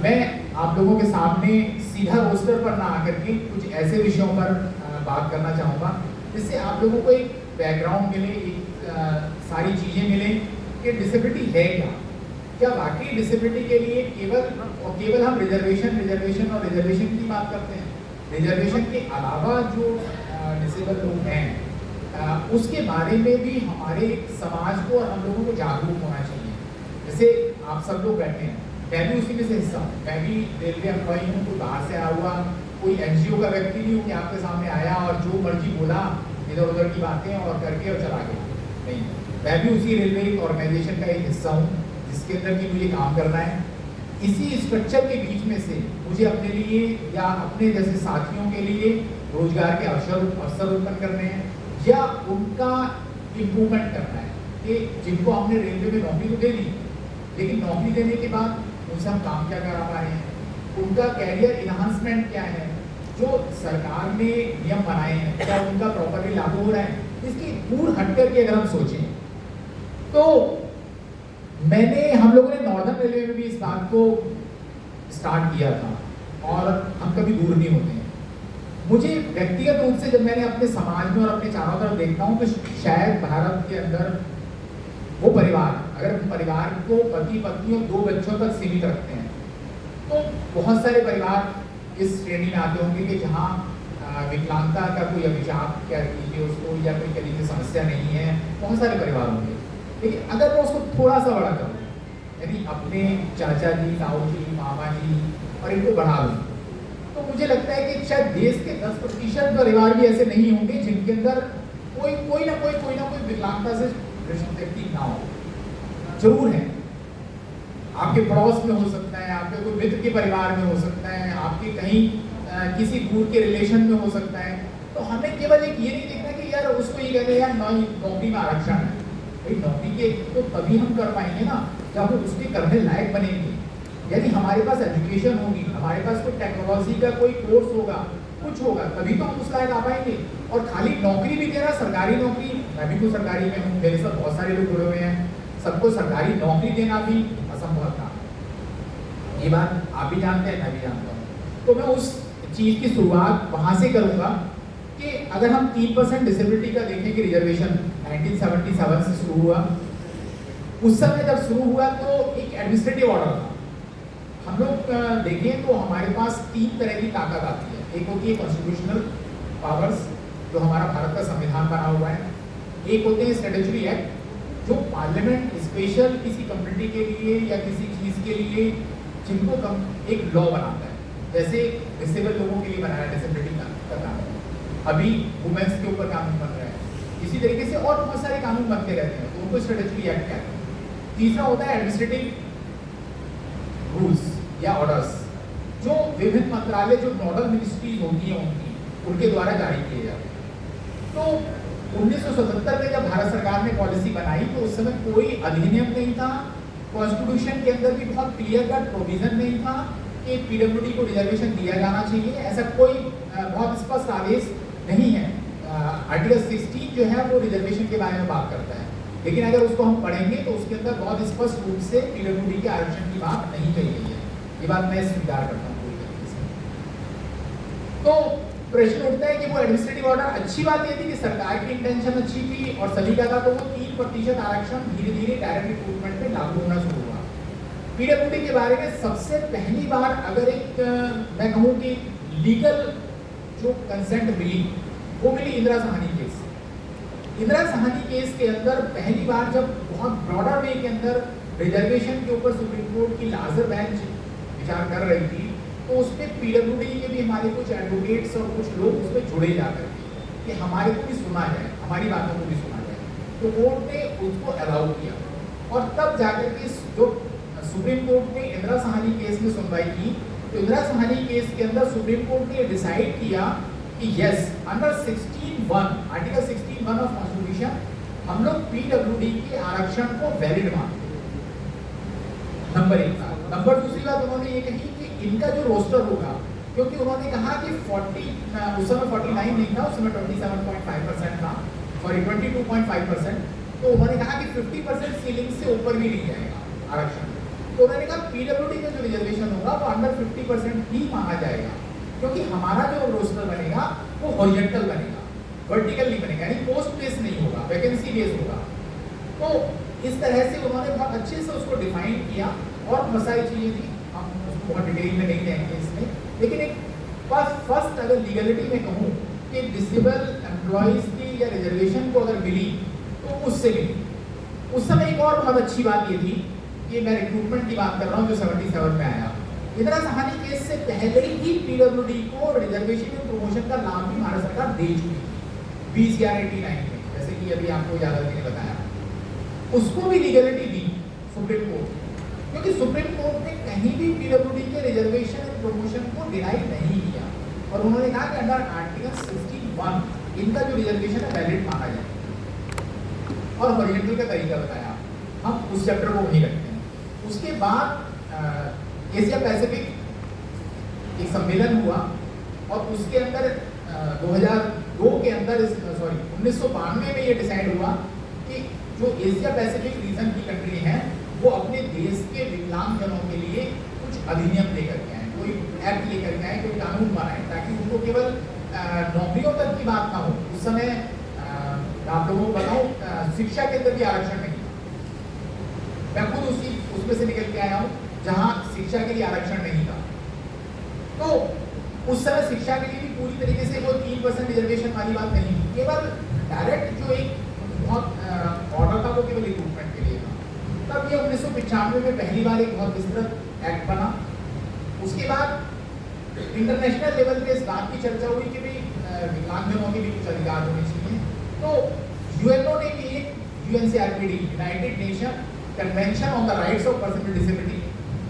मैं आप लोगों के सामने सीधा रोस्टर पर ना आकर के कुछ ऐसे विषयों पर बात करना चाहूँगा जिससे आप लोगों को एक बैकग्राउंड मिले, एक सारी चीज़ें मिलें कि डिसेबिलिटी है क्या वाकई डिसेबिलिटी के लिए केवल हम रिजर्वेशन की बात करते हैं। रिजर्वेशन के अलावा जो डिसेबल लोग हैं उसके बारे में भी हमारे समाज को और हम लोगों को जागरूक होना चाहिए। जैसे आप सब लोग बैठे हैं, मैं भी उसी में से हिस्सा हूँ, मैं भी रेलवे एम्प्लॉई हूँ, कोई बाहर से आया हुआ कोई NGO का व्यक्ति नहीं हूँ कि आपके सामने आया और जो मर्जी बोला इधर उधर की बातें और करके और चला गया। नहीं, मैं भी उसी रेलवे ऑर्गेनाइजेशन का एक हिस्सा हूँ जिसके अंदर की मुझे काम करना है। इसी स्ट्रक्चर के बीच में से मुझे अपने लिए या अपने जैसे साथियों के लिए रोजगार के अवसर उत्पन्न करने हैं या उनका इम्प्रूवमेंट करना है कि जिनको हमने रेलवे में नौकरी तो दे दी, लेकिन नौकरी देने के बाद उनसे हम काम क्या करा पा रहे हैं, उनका कैरियर इन्हांसमेंट क्या है, जो सरकार ने नियम बनाए हैं क्या उनका प्रॉपरली लागू हो रहा है। इसकी दूर हट करके अगर हम सोचें तो हम लोगों ने नॉर्दर्न रेलवे में भी इस बात को स्टार्ट किया था और हम कभी दूर नहीं होते हैं। मुझे व्यक्तिगत रूप से जब मैंने अपने समाज में और अपने चारों तरफ देखता हूँ तो शायद भारत के अंदर वो परिवार, अगर परिवार को पति पत्नी और 2 बच्चों तक सीमित रखते हैं तो बहुत सारे परिवार इस श्रेणी में आते होंगे कि जहाँ विकलांगता का कोई अभिशाप क्या कीजिए उसको या कोई तरीके की समस्या नहीं है, बहुत सारे परिवार होंगे। लेकिन अगर मैं उसको थोड़ा सा बड़ा करूँ, यानी अपने चाचा जी, ताऊ जी, मामा जी और इनको बढ़ा दूँ, तो मुझे लगता है कि शायद देश के 10% परिवार भी ऐसे नहीं होंगे जिनके अंदर कोई ना कोई विकलांगता से व्यक्ति ना हो। जरूर है, आपके पड़ोस में हो सकता है, आपके कोई मित्र के परिवार में हो सकता है, आपके कहीं किसी दूर के रिलेशन में हो सकता है। तो हमें केवल एक ये नहीं देखना कि यार उसको ये कहते हैं यार नौकरी में आरक्षण है। भाई नौकरी के तो तभी हम कर पाएंगे ना जब हम उसके करने लायक बनेंगे, यानी हमारे पास एजुकेशन होगी, हमारे पास कोई टेक्नोलॉजी का कोई कोर्स होगा, कुछ होगा, तभी तो हम उस लायक आ पाएंगे। और खाली नौकरी भी देना, सरकारी नौकरी, मैं भी तो सरकारी में हूँ, मेरे साथ बहुत सारे लोग जुड़े हुए हैं, सबको सरकारी नौकरी देना भी असंभव था। ये बात आप भी जानते हैं, मैं भी जानता हूँ। तो मैं उस चीज़ की शुरुआत वहाँ से करूँगा कि अगर हम 3% डिसेबिलिटी का देखें कि रिजर्वेशन 1977 से शुरू हुआ, उस समय जब शुरू हुआ तो एक एडमिनिस्ट्रेटिव ऑर्डर था हम लोग देखें तो हमारे पास 3 तरह की ताकत आती है। एक होती है कॉन्स्टिट्यूशनल पावर्स, जो हमारा भारत का संविधान बना हुआ है। एक होते हैं स्टैट्यूटरी एक्ट, जो पार्लियामेंट स्पेशल किसी कम्युनिटी के लिए या किसी चीज़ के लिए जिनको एक लॉ बनाता है, जैसे डिसेबल लोगों के लिए बनाया डिसेबिलिटी का कानून, अभी वुमेन्स के ऊपर कानून बन रहा है। इसी तरीके से और बहुत सारे कानून बनते रहते हैं, तो उनको स्टैट्यूटरी एक्ट कहते हैं। तीसरा होता है एडमिनिस्ट्रेटिव रूल्स या ऑर्डर्स, जो विभिन्न मंत्रालय, जो नोडल मिनिस्ट्रीज होती हैं उनके द्वारा जारी किए जाते हैं। तो 1977 में जब भारत सरकार ने पॉलिसी बनाई तो उस समय कोई अधिनियम नहीं था, कॉन्स्टिट्यूशन के अंदर भी बहुत क्लियर कट प्रोविजन नहीं था कि पीडब्ल्यूडी को रिजर्वेशन दिया जाना चाहिए, ऐसा कोई बहुत स्पष्ट आदेश नहीं है। आर्टिकल 16 जो है वो रिजर्वेशन के बारे में बात करता है, लेकिन अगर उसको हम पढ़ेंगे तो उसके अंदर बहुत स्पष्ट रूप से पीडब्ल्यूडी के आरक्षण की बात नहीं कही गई है। ये बात मैं स्वीकार करता हूँ पूरी तरीके से। तो प्रश्न उठता है कि वो एडमिनिस्ट्रेटिव ऑर्डर, अच्छी बात ये थी कि सरकार की इंटेंशन अच्छी थी और सभी का था, तो वो 3% आरक्षण धीरे धीरे डायरेक्ट रिक्रूटमेंट में लागू होना शुरू हुआ। पीडब्ल्यूडी के बारे में सबसे पहली बार अगर एक मैं कहूँ कि लीगल जो कंसेंट मिली वो मिली इंदिरा साहनी केस। इंदिरा साहनी केस के अंदर पहली बार जब बहुत ब्रॉडर वे के अंदर रिजर्वेशन के ऊपर सुप्रीम कोर्ट की लार्जर बेंच विचार कर रही थी, तो उसमें पीडब्ल्यूडी के भी हमारे कुछ एडवोकेट्स और कुछ लोग उसमें जुड़े जाकर कि हमारे को भी सुना जाए, हमारी बातों को भी सुना जाए, तो कोर्ट ने उसको अलाउ किया। और तब जाकर के जो सुप्रीम कोर्ट ने इंदिरा साहनी केस में सुनवाई की, तो इंदिरा साहनी केस के अंदर सुप्रीम कोर्ट ने डिसाइड किया कि yes, under 16(1) article 16(1) of constitution हम लोग पीडब्ल्यूडी के आरक्षण को वैलिड मानते हैं। नंबर 1। नंबर दूसरी बात उन्होंने ये कही कि इनका जो रोस्टर होगा, क्योंकि उन्होंने कहा कि 40 उस समय 49 नहीं था, उस समय 27.5% था, सॉरी 22.5%, तो उन्होंने कहा कि 50% सीलिंग से ऊपर भी नहीं जाएगा आरक्षण। तो उन्होंने कहा पीडब्ल्यूडी का जो रिजर्वेशन होगा वो अंडर 50% ही माना जाएगा, क्योंकि हमारा जो रोस्टर बनेगा वो हॉरिजॉन्टल बनेगा, वर्टिकल नहीं बनेगा, यानी पोस्ट बेस नहीं होगा, वैकेंसी बेस होगा। तो इस तरह से उन्होंने बहुत अच्छे से उसको डिफाइन किया और बहुत सारी चीज़ें थी, हम उसको बहुत डिटेल में नहीं जाएंगे इसमें, लेकिन एक फर्स्ट अगर लीगलिटी में कहूँ कि डिसेबल एम्प्लॉयज़ की या रिजर्वेशन को अगर मिली तो उससे मिली। उस समय एक और बहुत अच्छी बात ये थी कि मैं रिक्रूटमेंट की बात कर रहा हूँ जो 77 में आया। इंदिरा साहनी केस से पहले ही पीडब्ल्यूडी को रिजर्वेशन और प्रमोशन का लाभ भी भारत सरकार दे चुकी थी 20/11/89 में, जैसे कि अभी आपको यादव जी ने बताया। उसको भी लीगलिटी दी सुप्रीम कोर्ट, क्योंकि सुप्रीम कोर्ट ने कहीं भी पीडब्ल्यूडी के रिजर्वेशन और प्रमोशन को डिनाई नहीं किया और उन्होंने कहा कि अंडर आर्टिकल 16(1) इनका जो रिजर्वेशन है वैलिड माना जाए और हॉरिजॉन्टल का तरीका बताया। हम उस चैप्टर को वहीं रखते हैं। उसके बाद एशिया पैसिफिक एक सम्मेलन हुआ और उसके अंदर 2002 के अंदर 1992 में ये डिसाइड हुआ कि जो एशिया पैसिफिक रीजन की कंट्री हैं वो अपने देश के विकलांगजनों के लिए कुछ अधिनियम लेकर के आए, कोई एक्ट लेकर के आए, कोई कानून बनाए, ताकि उनको केवल नौकरियों तक की बात ना हो। उस समय आप लोगों को बताऊं, शिक्षा के अंदर भी आरक्षण नहीं था। मैं खुद उसमें से निकल के आया हूँ जहाँ शिक्षा के लिए आरक्षण नहीं था। तो उस समय शिक्षा के लिए भी पूरी तरीके से वो 3% रिजर्वेशन वाली बात नहीं थी, केवल डायरेक्ट जो एक बहुत ऑर्डर था वो केवल रिक्रूटमेंट के लिए था। तब ये 1995 में पहली बार एक बहुत विस्तृत एक्ट बना। उसके बाद इंटरनेशनल लेवल पे इस बात की चर्चा हुई कि भाई विकलांगजनों के भी कुछ अधिकार होने चाहिए। तो यूएनओ ने भी एक UNCRPD United nation convention on the rights of person with disability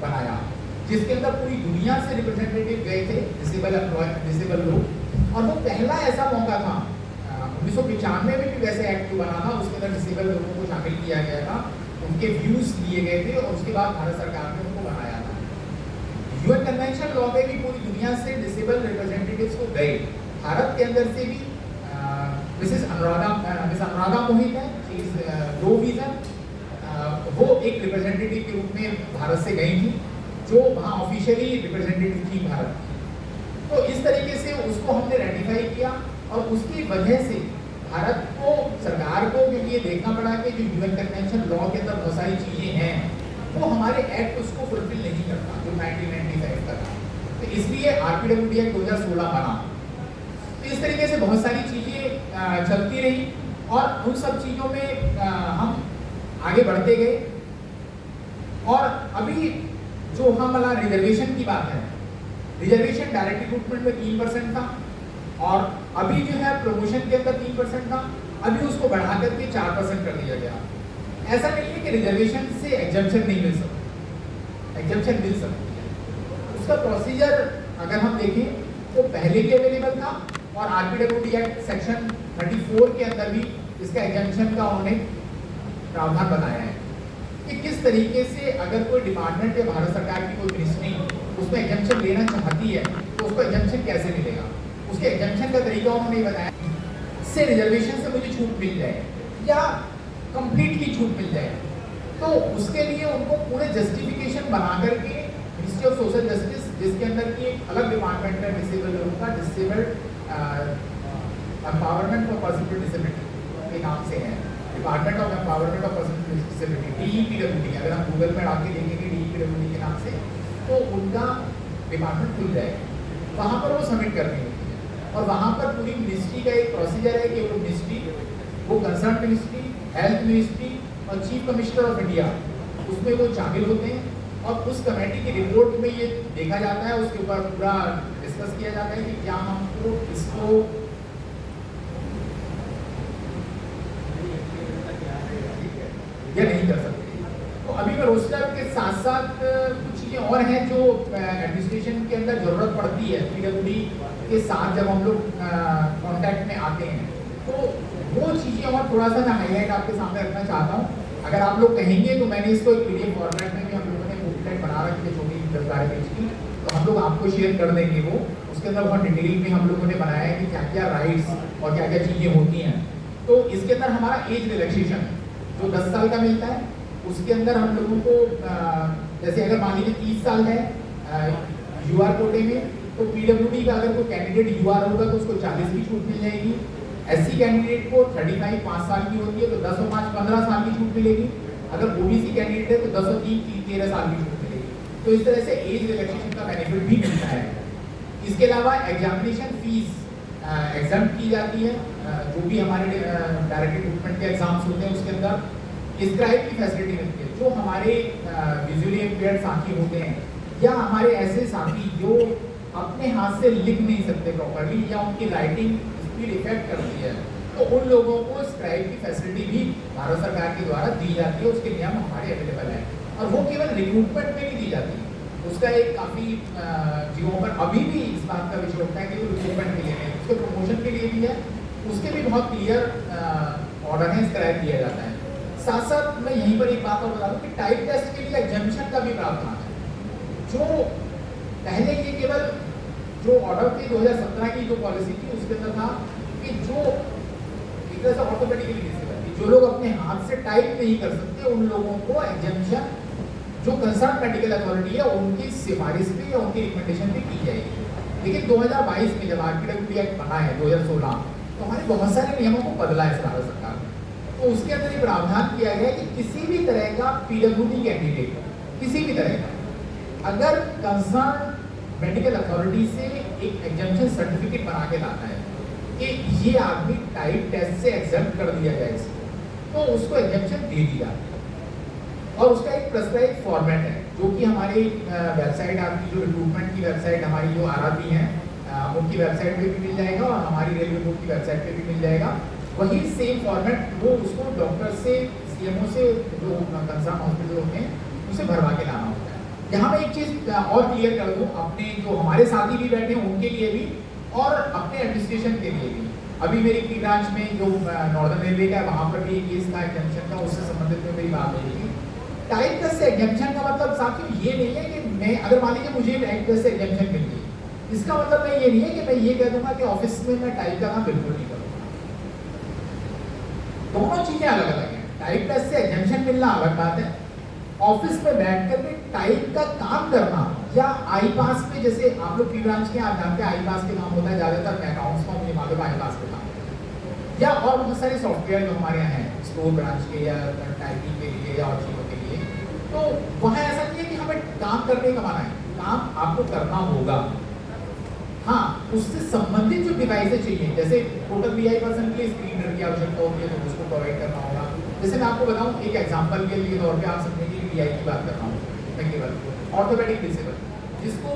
बनाया, जिसके अंदर पूरी दुनिया से रिप्रेजेंटेटिव गए थे, डिसेबल लोग। और वो पहला ऐसा मौका था, 1995 में भी वैसे एक्ट बना था, उसके अंदर डिसेबल लोगों को शामिल किया गया था, उनके व्यूज लिए गए थे और उसके बाद भारत सरकार ने उनको बनाया था। यूएन कन्वेंशन लॉ में भी पूरी दुनिया से डिसेबल रिप्रेजेंटेटिव्स को गए। भारत के अंदर से भी मिस अनुराधा मोहित है, लो विजन, वो एक रिप्रेजेंटेटिव के रूप में भारत से गई थी, जो वहाँ ऑफिशियली रिप्रेजेंटेटिव थी भारत की। तो इस तरीके से उसको हमने रेटिफाई किया और उसकी वजह से भारत को, सरकार को, क्योंकि ये देखना पड़ा कि जो यूएन कन्वेंशन लॉ के अंदर बहुत सारी चीज़ें हैं वो हमारे एक्ट उसको फुलफिल नहीं करता। जो 1995 का था। तो इसलिए RPWD एक्ट 2016 बना। तो इस तरीके से बहुत सारी चीज़ें चलती रही और उन सब चीज़ों में हम आगे बढ़ते गए। और अभी जो हम वाला रिजर्वेशन की बात है, रिजर्वेशन डायरेक्ट रिक्रूटमेंट में 3% था और अभी जो है प्रमोशन के अंदर 3% था, अभी उसको बढ़ा करके 4% कर दिया गया। ऐसा नहीं है कि रिजर्वेशन से एग्जम्पशन नहीं मिल सकता, एग्जम्पशन मिल सकती है। उसका प्रोसीजर अगर हम देखें तो पहले भी अवेलेबल था और RPWD एक्ट सेक्शन 34 के अंदर भी इसका एग्जम्पशन का उन्होंने प्रावधान बनाया है कि किस तरीके से अगर कोई डिपार्टमेंट या भारत सरकार की कोई मिनिस्ट्री उसमें एग्जम्पशन लेना चाहती है तो उसको एग्जम्पशन कैसे मिलेगा, उसके एग्जम्पशन का तरीका उन्होंने बताया। से रिजर्वेशन से मुझे छूट मिल जाए या कंप्लीटली छूट मिल जाए, तो उसके लिए उनको पूरे जस्टिफिकेशन बना करके मिनिस्ट्री ऑफ सोशल जस्टिस, जिसके अंदर की एक अलग डिपार्टमेंट है डिसेबल्ड लोगों का, disabled empowerment for person with disability के नाम से है, department of empowerment of person with disability, DEPWD। अगर हम गूगल में डाल के देखेंगे DEPWD के नाम से तो उनका डिपार्टमेंट खुल जाएगा, वहाँ पर वो सबमिट करनी होती है और वहाँ पर पूरी मिनिस्ट्री का एक प्रोसीजर है कि वो मिनिस्ट्री, वो कंसर्न मिनिस्ट्री, हेल्थ मिनिस्ट्री और चीफ कमिश्नर ऑफ इंडिया उसमें वो शामिल होते हैं और उस कमेटी की रिपोर्ट में ये देखा जाता है, उसके ऊपर पूरा डिस्कस किया जाता है कि क्या हमको इसको या नहीं कर सकते। तो अभी मैं रोस्टर के साथ साथ कुछ चीज़ें और हैं जो एडमिनिस्ट्रेशन के अंदर ज़रूरत पड़ती है PWD के साथ जब हम लोग कांटेक्ट में आते हैं, तो वो चीज़ें और थोड़ा सा मैं हाईलाइट आपके सामने रखना चाहता हूँ। अगर आप लोग कहेंगे तो मैंने इसको एक PDF फॉर्मेट में भी हम लोगों ने बुकलेट बना रखी है छोटी 10-12 पेज की, तो हम लोग आपको शेयर कर देंगे वो। उसके अंदर बहुत डिटेल में हम लोगों ने बनाया है कि क्या क्या राइट्स और क्या क्या चीज़ें होती हैं। तो इसके अंदर हमारा एज रिलैक्सेशन जो 10 साल का मिलता है, उसके अंदर हम लोगों को जैसे अगर मान लीजिए 30 साल है UR कोटे में, तो PWD का अगर कोई कैंडिडेट UR होगा तो उसको 40 की छूट मिल जाएगी। SC कैंडिडेट को 35 5 साल की होती है तो 10 और 5 15 साल की छूट मिलेगी। अगर OBC कैंडिडेट है तो 10 और 3 13 साल की छूट मिलेगी। तो इस तरह से एज रिलैक्सेशन का बेनिफिट भी मिलता है। इसके अलावा एग्जामिनेशन फीस एग्जाम की जाती है, जो भी हमारे डायरेक्ट रिक्रूटमेंट के एग्जाम्स होते हैं उसके अंदर स्क्राइब की फैसिलिटी मिलती है। जो हमारे विजुअली इम्पेयर्ड साथी होते हैं या हमारे ऐसे साथी जो अपने हाथ से लिख नहीं सकते प्रॉपर्ली या उनकी राइटिंग स्पीड इफेक्ट करती है, तो उन लोगों को स्क्राइब की फैसिलिटी भी भारत सरकार के द्वारा दी जाती है। उसके नियम हमारे अवेलेबल हैं और वो केवल रिक्रूटमेंट में भी दी जाती है। उसका एक काफ़ी जीवों पर अभी भी इस बात का विषय होता है कि वो रिक्रूटमेंट के लिए नहीं, उसके प्रमोशन के लिए भी है, उसके भी बहुत क्लियर ऑर्डर है, स्क्राइब किया जाता है। साथ साथ मैं यहीं पर एक बात और बता दूं कि टाइप टेस्ट के लिए एग्जामिनेशन का भी प्रावधान है। जो पहले ये केवल जो ऑर्डर थी 2017 की जो पॉलिसी थी उसके अंदर था कि जो एक तरह से ऑटोमेटिकली डिसेबल थी, जो लोग अपने हाथ से टाइप नहीं कर सकते उन लोगों को एग्जामिनेशन जो कंसर्न मेडिकल अथॉरिटी है उनकी सिफारिश पे या उनकी रिकमेंडेशन पे की जाएगी। लेकिन 2022 में जब RPWD एक्ट बना है 2016, तो हमारे बहुत सारे नियमों को बदला है भारत सरकार ने। तो उसके अंदर ये प्रावधान किया गया कि किसी भी तरह का PWD कैंडिडेट किसी भी तरह का अगर कंसर्न मेडिकल अथॉरिटी से एक एग्जामिनेशन सर्टिफिकेट बना के लाता है कि ये आदमी टाइप टेस्ट से एग्जाम कर दिया जाए इसको, तो उसको एग्जामिनेशन दे दी जाती है। और उसका एक प्रेस्क्राइब फॉर्मेट है जो कि हमारी वेबसाइट, आपकी जो रिक्रूटमेंट की वेबसाइट हमारी जो RRB है उनकी वेबसाइट पे भी मिल जाएगा और हमारी रेलवे बोर्ड की वेबसाइट पे भी मिल जाएगा। वही सेम फॉर्मेट वो उसको डॉक्टर से, CMO से, जो कंसर्न हॉस्पिटल होते हैं उसे भरवा के लाना होता है। यहाँ मैं एक चीज़ और क्लियर कर दूँ अपने जो हमारे साथी भी बैठे हैं उनके लिए भी और अपने एडमिनिस्ट्रेशन के लिए भी। अभी मेरी की ब्रांच में जो नॉर्दर्न रेलवे का है वहाँ पर भी एक केस था एग्जामिनेशन का, उससे संबंधित में मेरी बात हुई थी। टाइप टेस्ट से एग्जामिनेशन का मतलब साथियों ये नहीं है कि मैं अगर मान लीजिए मुझे टाइप टेस्ट से एग्जामिनेशन मिल गई, इसका मतलब मैं ये नहीं है कि मैं ये कह दूंगा कि ऑफिस में मैं टाइप का काम बिल्कुल नहीं करूँगा। दोनों चीजें अलग अलग हैं। टाइप टेस्ट से एग्जामिनेशन मिलना अलग बात है, ऑफिस में बैठ कर के टाइप का काम करना या आई पास पे, जैसे आप लोग की ब्रांच के आप जानते हैं आई पास के काम होता है ज़्यादातर अकाउंट्स का, मुझे मालूम आई पास के काम या और बहुत सारे सॉफ्टवेयर जो हमारे यहाँ हैं स्टोर ब्रांच के या टाइपिंग के लिए या और चीज़ों के लिए। तो वहाँ ऐसा नहीं है कि हमें काम करने का माना है, काम आपको करना होगा। हाँ, उससे संबंधित जो डिवाइसेज चाहिए, जैसे टोटल वीआई पर्सन के लिए स्क्रीन रीडर की आवश्यकता होती है, तो उसको प्रोवाइड करना होगा। जैसे मैं आपको बताऊं, एक एग्जांपल के लिए तौर पे आप समझेंगे कि वीआई की बात कर रहा हूँ, मैं केवल ऑर्थोपेडिक डिसेबल जिसको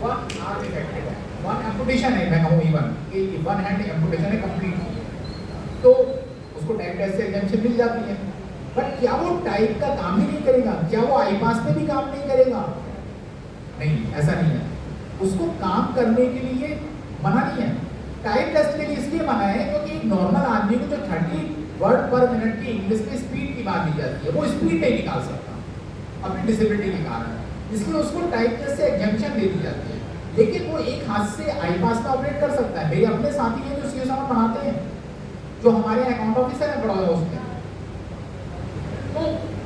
वन आर्म इफेक्टेड है, वन एम्पुटेशन है, मैं कहूँ इवन कि वन हैंड एम्पुटेशन है कंप्लीट, तो उसको टाइप टेस्ट से एग्जामिनेशन मिल जाती है। बट क्या वो टाइप का काम ही नहीं करेगा? क्या वो आई पास में भी काम नहीं करेगा? नहीं, ऐसा नहीं है। उसको काम करने के लिए मना नहीं है। टाइप टेस्ट के लिए इसलिए मना है क्योंकि एक नॉर्मल आदमी को जो 30 वर्ड पर मिनट की इंग्लिश में स्पीड की बात दी जाती है, वो स्पीड नहीं निकाल सकता अपनी डिसेबिलिटी के कारण, इसलिए उसको टाइप टेस्ट से एग्जामिनेशन दे दी जाती है। लेकिन वो एक हाथ से आई पास में ऑपरेट कर सकता है। मेरे अपने साथी हैं जो सीओ साहब पढ़ाते हैं, जो हमारे अकाउंट ऑफिसर है बड़ा उसमें, तो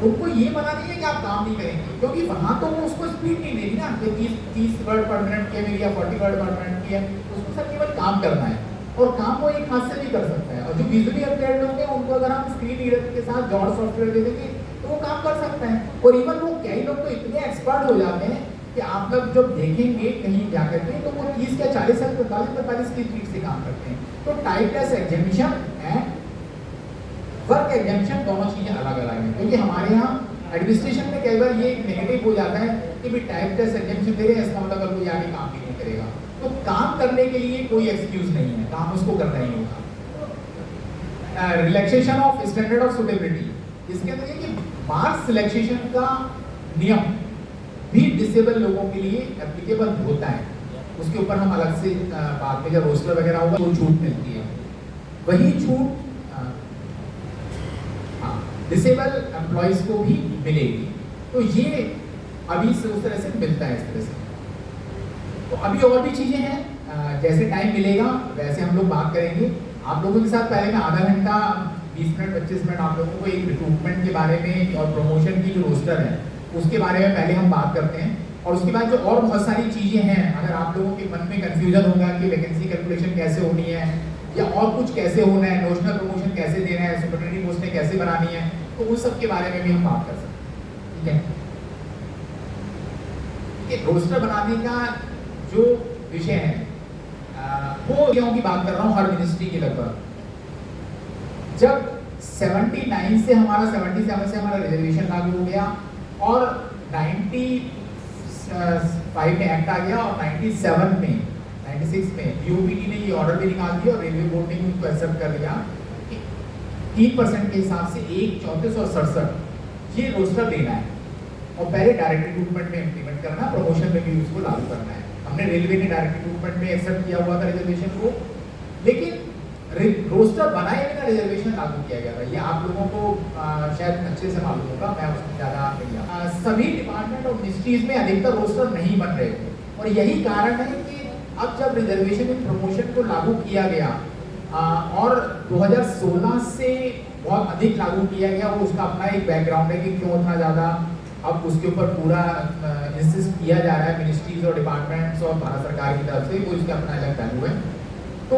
उनको ये मना नहीं है कि आप काम नहीं करेंगे, क्योंकि वहां तो वो उसको स्पीड नहीं देगी ना कि 30 वर्ड पर मिनट की है मेरी या 40 वर्ड पर मिनट की है, उसको सर केवल काम करना है, और काम वो एक हाथ से भी कर सकता है। और जो विजुअली इम्पेयर्ड लोग हैं उनको अगर हम स्क्रीन रीडर के साथ जॉर्ज सॉफ्टवेयर दे देंगे तो वो काम कर सकते हैं। और इवन वो कई लोग तो इतने एक्सपर्ट हो जाते हैं कि आप लोग जब देखेंगे कहीं जाकर के तो वो 30 या 40 या 45 की स्पीड से काम करते हैं। तो type test examination and work examination दोनों चीजें अलग अलग हैं, क्योंकि हमारे यहाँ एडमिनिस्ट्रेशन में कई बार ये नेगेटिव हो जाता है कि भी टाइप टेस्ट एग्जामिनेशन दे रहे हैं, इसका मतलब कोई आगे काम भी नहीं करेगा। तो काम करने के लिए कोई एक्सक्यूज नहीं है, काम उसको करना ही होगा। Relaxation of standard of suitability, इसके अंदर ये कि मार्क्स सिलेक्शन का नियम भी डिसेबल लोगों के लिए एप्लीकेबल होता है। उसके ऊपर हम अलग से बाद में जब रोस्टर वगैरह होगा तो छूट मिलती है। वही छूट डिसेबल एम्प्लॉइज को भी मिलेगी। तो ये अभी से उस तरह से मिलता है, इस तरह से। तो अभी और भी चीजें हैं, जैसे टाइम मिलेगा वैसे हम लोग बात करेंगे। आप लोगों के साथ पहले मैं आधा घंटा 20 मिनट 25 मिनट आप लोगों को एक रिक्रूटमेंट के बारे में और प्रमोशन की जो रोस्टर है उसके बारे में पहले हम बात करते हैं, और उसके बाद जो और बहुत सारी चीजें हैं, अगर आप लोगों के मन में कंफ्यूजन होगा कि वैकेंसी कैलकुलेशन कैसे होनी है या और कुछ कैसे होना है, नोशनल प्रमोशन कैसे देना है, सुपरडेंटेंट पोस्टें कैसे बनानी है, तो उन सब के बारे में भी हम बात कर सकते हैं। ठीक है, रोस्टर बनाने का जो विषय है वो की बात कर रहा हूँ हर मिनिस्ट्री की लगभग। जब 79 से हमारा 77 से हमारा रिजर्वेशन लागू हो गया और 95 में एक्ट आ गया और 96 में यूपीटी ने ये ऑर्डर भी निकाल दिया और रेलवे बोर्ड ने भी उसको एक्सेप्ट कर लिया कि 3% के हिसाब से 1, 34 और 67 ये रोस्टर देना है, और पहले डायरेक्ट रिक्रूटमेंट में इम्प्लीमेंट करना, प्रमोशन में भी उसको लागू करना है। हमने रेलवे ने डायरेक्ट रिक्रूटमेंट में एक्सेप्ट किया हुआ था रिजर्वेशन को, लेकिन रोस्टर बनाए बिना रिजर्वेशन लागू किया गया था। ये आप लोगों को शायद अच्छे से मालूम होगा, मैं उसमें ज़्यादा नहीं। सभी डिपार्टमेंट और मिनिस्ट्रीज में अधिकतर रोस्टर नहीं बन रहे थे, और यही कारण है कि अब जब रिजर्वेशन इन प्रमोशन को लागू किया गया और 2016 से बहुत अधिक लागू किया गया, वो उसका अपना एक बैकग्राउंड है कि क्यों इतना ज़्यादा अब उसके ऊपर पूरा इंसिस्ट किया जा रहा है मिनिस्ट्रीज और डिपार्टमेंट्स और भारत सरकार की तरफ से, वो इसका अपना अलग पहलू है। तो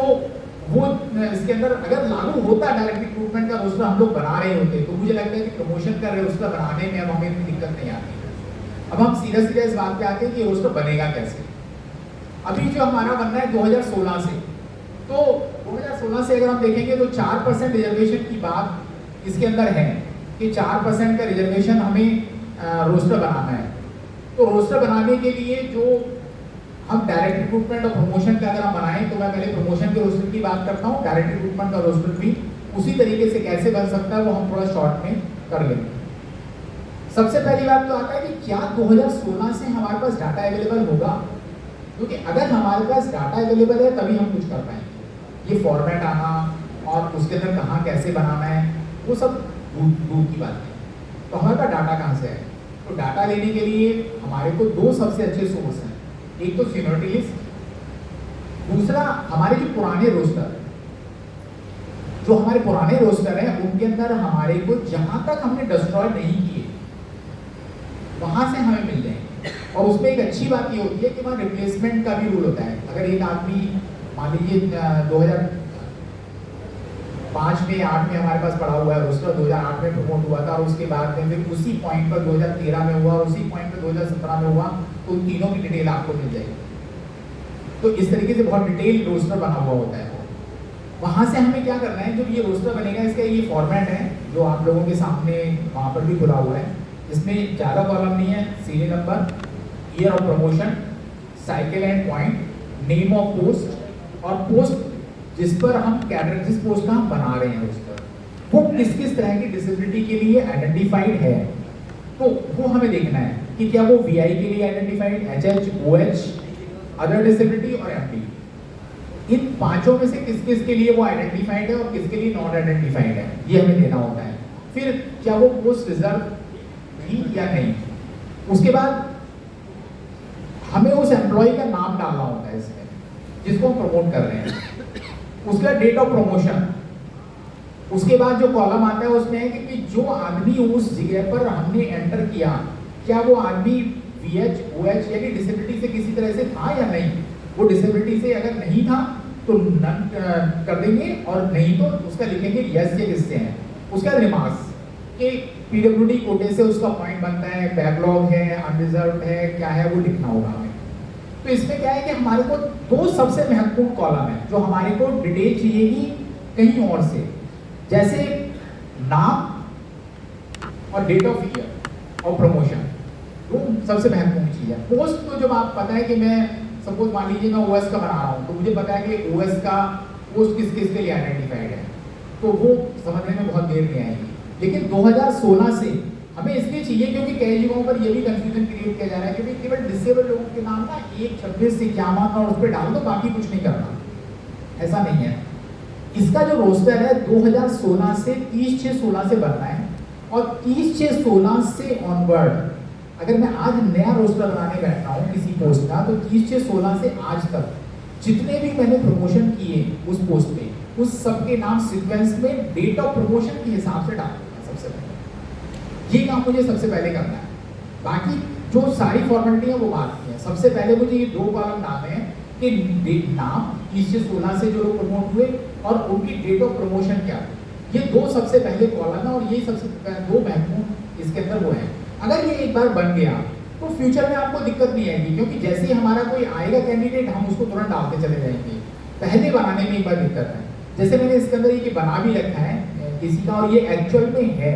वो इसके अंदर अगर लागू होता डायरेक्ट रिक्रूटमेंट का रोस्टर हम लोग बना रहे होते तो मुझे लगता है कि प्रमोशन का रोस्टर बनाने में अब हमें इतनी दिक्कत नहीं आती। अब हम सीधा इस बात पे आते हैं कि रोस्टर बनेगा कैसे। अभी जो हमारा बनना है 2016 से, तो 2016 से अगर हम देखेंगे तो 4% रिजर्वेशन की बात इसके अंदर है कि 4% का रिजर्वेशन हमें रोस्टर बनाना है। तो रोस्टर बनाने के लिए जो हम डायरेक्ट रिक्रूटमेंट और प्रमोशन का अगर हम बनाएं, तो मैं पहले प्रमोशन के रोस्टर की बात करता हूँ, डायरेक्ट रिक्रूटमेंट का रोस्टर भी उसी तरीके से कैसे बन सकता है वो हम थोड़ा शॉर्ट में कर लेंगे। सबसे पहली बात तो आता है कि क्या 2016 से हमारे पास डाटा अवेलेबल होगा, क्योंकि अगर हमारे पास डाटा अवेलेबल है तभी हम कुछ कर पाएंगे। ये फॉर्मेट आना और उसके अंदर कहाँ कैसे बनाना है वो सब दूर की बात है। तो हमारे पास डाटा कहाँ से है? तो डाटा लेने के लिए हमारे को दो सबसे अच्छे सोर्स हैं, एक तो सीनियरिटी लिस्ट, दूसरा हमारे जो पुराने रोस्टर हैं उनके अंदर हमारे को जहां तक हमने डिस्ट्रॉय नहीं किए वहां से हमें मिल जाएंगे। और उसमें एक अच्छी बात ये होती है कि वहाँ रिप्लेसमेंट का भी रूल होता है। अगर एक आदमी मान लीजिए 2000 5 में 8 में हमारे पास पड़ा हुआ है रोस्टर, 2008 में प्रमोट हुआ था और उसके बाद में फिर उसी पॉइंट पर 2013 में हुआ और उसी पॉइंट पर 2017 में हुआ, तो उन तीनों की डिटेल आपको मिल जाएगी। तो इस तरीके से बहुत डिटेल रोस्टर बना हुआ होता है। वहाँ से हमें क्या करना है, जब ये रोस्टर बनेगा इसका ये फॉर्मेट है जो आप लोगों के सामने वहाँ पर भी खुला हुआ है। इसमें ज़्यादा कॉलम नहीं है, serial number, year of promotion, cycle and point, name of post और पोस्ट जिस पर हम कैडर, जिस पोस्ट का हम बना रहे हैं उस पर वो किस किस तरह की डिसेबिलिटी के लिए आइडेंटिफाइड है, तो वो हमें देखना है कि क्या वो वीआई के लिए identified, HH, OH, other disability और एमडी, इन पांचों में से किस किस के लिए वो आइडेंटिफाइड है और किसके लिए नॉट आइडेंटिफाइड है, ये हमें देना होता है। फिर क्या वो पोस्ट रिजर्व थी या नहीं, उसके बाद हमें उस एम्प्लॉय का नाम डालना होता है इसमें जिसको हम प्रमोट कर रहे हैं, उसका डेट ऑफ प्रमोशन, उसके बाद जो कॉलम आता है उसमें है कि जो आदमी उस जगह पर हमने एंटर किया क्या वो आदमी वीएच, ओएच यानी डिसेबिलिटी से किसी तरह से था या नहीं। वो डिसेबिलिटी से अगर नहीं था तो नन कर देंगे और नहीं तो उसका लिखेंगे यस या किससे है। उसका रिमार्क्स कि पीडब्ल्यूडी कोटे से उसका पॉइंट बनता है, बैकलॉग है, अनरिजर्व्ड है, क्या है वो लिखना होगा हमें। तो इसमें क्या है कि हमारे को दो सबसे महत्वपूर्ण कॉलम है जो हमारे को डिटेल चाहिएगी कहीं और से, जैसे नाम और डेट ऑफ ईयर और प्रमोशन, वो सबसे महत्वपूर्ण चीज है। पोस्ट तो जब आप पता है कि मैं सपोज मान लीजिए मैं ओएस का बना रहा हूँ तो मुझे पता है कि ओएस का पोस्ट किस किस के लिए आइडेंटिफाइड है, तो वो समझने में बहुत देर नहीं आएगी। लेकिन 2016 से हमें इसलिए चाहिए क्योंकि कई जगहों पर ये भी कंफ्यूजन क्रिएट किया जा रहा है कि केवल डिसेबल लोगों के नाम ना 126 से क्या मानना और उस पर डाल दो, बाकी कुछ नहीं करना, ऐसा नहीं है। इसका जो रोस्टर है 2016 से 30/6/16 से बनना है और 30/6/16 से ऑनवर्ड अगर मैं आज नया रोस्टर बनाने बैठा हूँ किसी पोस्ट का तो 30/6/16 से आज तक जितने भी मैंने प्रमोशन किए उस पोस्ट पे उस सबके नाम सीक्वेंस में डेट ऑफ प्रमोशन के हिसाब से डालूंगा सबसे पहले। ये काम मुझे सबसे पहले करना है, बाकी जो सारी फॉर्मेलिटी है वो बात की है। सबसे पहले मुझे ये दो कॉलम डालने हैं कि नाम 30/6/16 से जो लोग प्रमोट हुए और उनकी डेट ऑफ प्रमोशन क्या, ये दो सबसे पहले कॉलम है और ये सबसे दो महत्वपूर्ण इसके अंदर वो है। अगर ये एक बार बन गया तो फ्यूचर में आपको दिक्कत नहीं आएगी, क्योंकि जैसे ही हमारा कोई आएगा कैंडिडेट हम उसको तुरंत डालते चले जाएंगे। पहले बनाने में एक बार दिक्कत है, जैसे मैंने इसके अंदर ये बना भी रखा है किसी का और ये एक्चुअल में है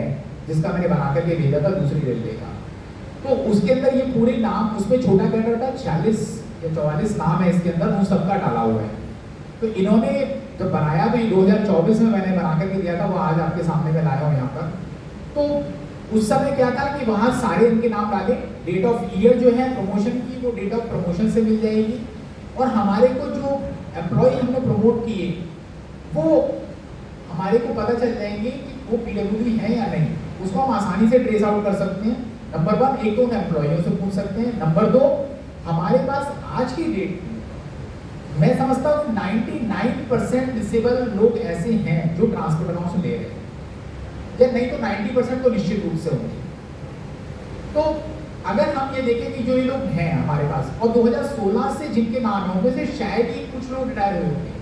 जिसका मैंने बना करके भेजा था दूसरी रेलवे का, तो उसके अंदर ये पूरे नाम उसमें छोटा कैडर था 46 या 44 नाम है इसके अंदर, उन सबका डाला हुआ है। तो इन्होंने जब बनाया तो ये 2024 में मैंने बना करके दिया था, वो आज आपके सामने मैं लाया हूँ यहाँ पर। तो उस समय क्या था कि वहाँ सारे इनके नाम डाले, डेट ऑफ ईयर जो है प्रमोशन की वो डेट ऑफ प्रमोशन से मिल जाएगी और हमारे को जो एम्प्लॉय हमने प्रमोट किए वो हमारे को पता चल जाएंगे कि वो पीडब्ल्यूडी है या नहीं, उसको हम आसानी से ट्रेस आउट कर सकते हैं। नंबर 1 एक तो उन एम्प्लॉयों से पूछ सकते हैं, नंबर 2 हमारे पास आज की डेट में मैं समझता हूँ 99% डिसेबल लोग ऐसे हैं जो ट्रांसपोर्ट अलाउंस ले रहे हैं, या नहीं तो 90% तो निश्चित रूप से होंगे। तो अगर हम ये देखें कि जो ये लोग हैं हमारे पास और 2016 से जिनके नाम है उनमें से शायद ही कुछ लोग रिटायर हुए होंगे,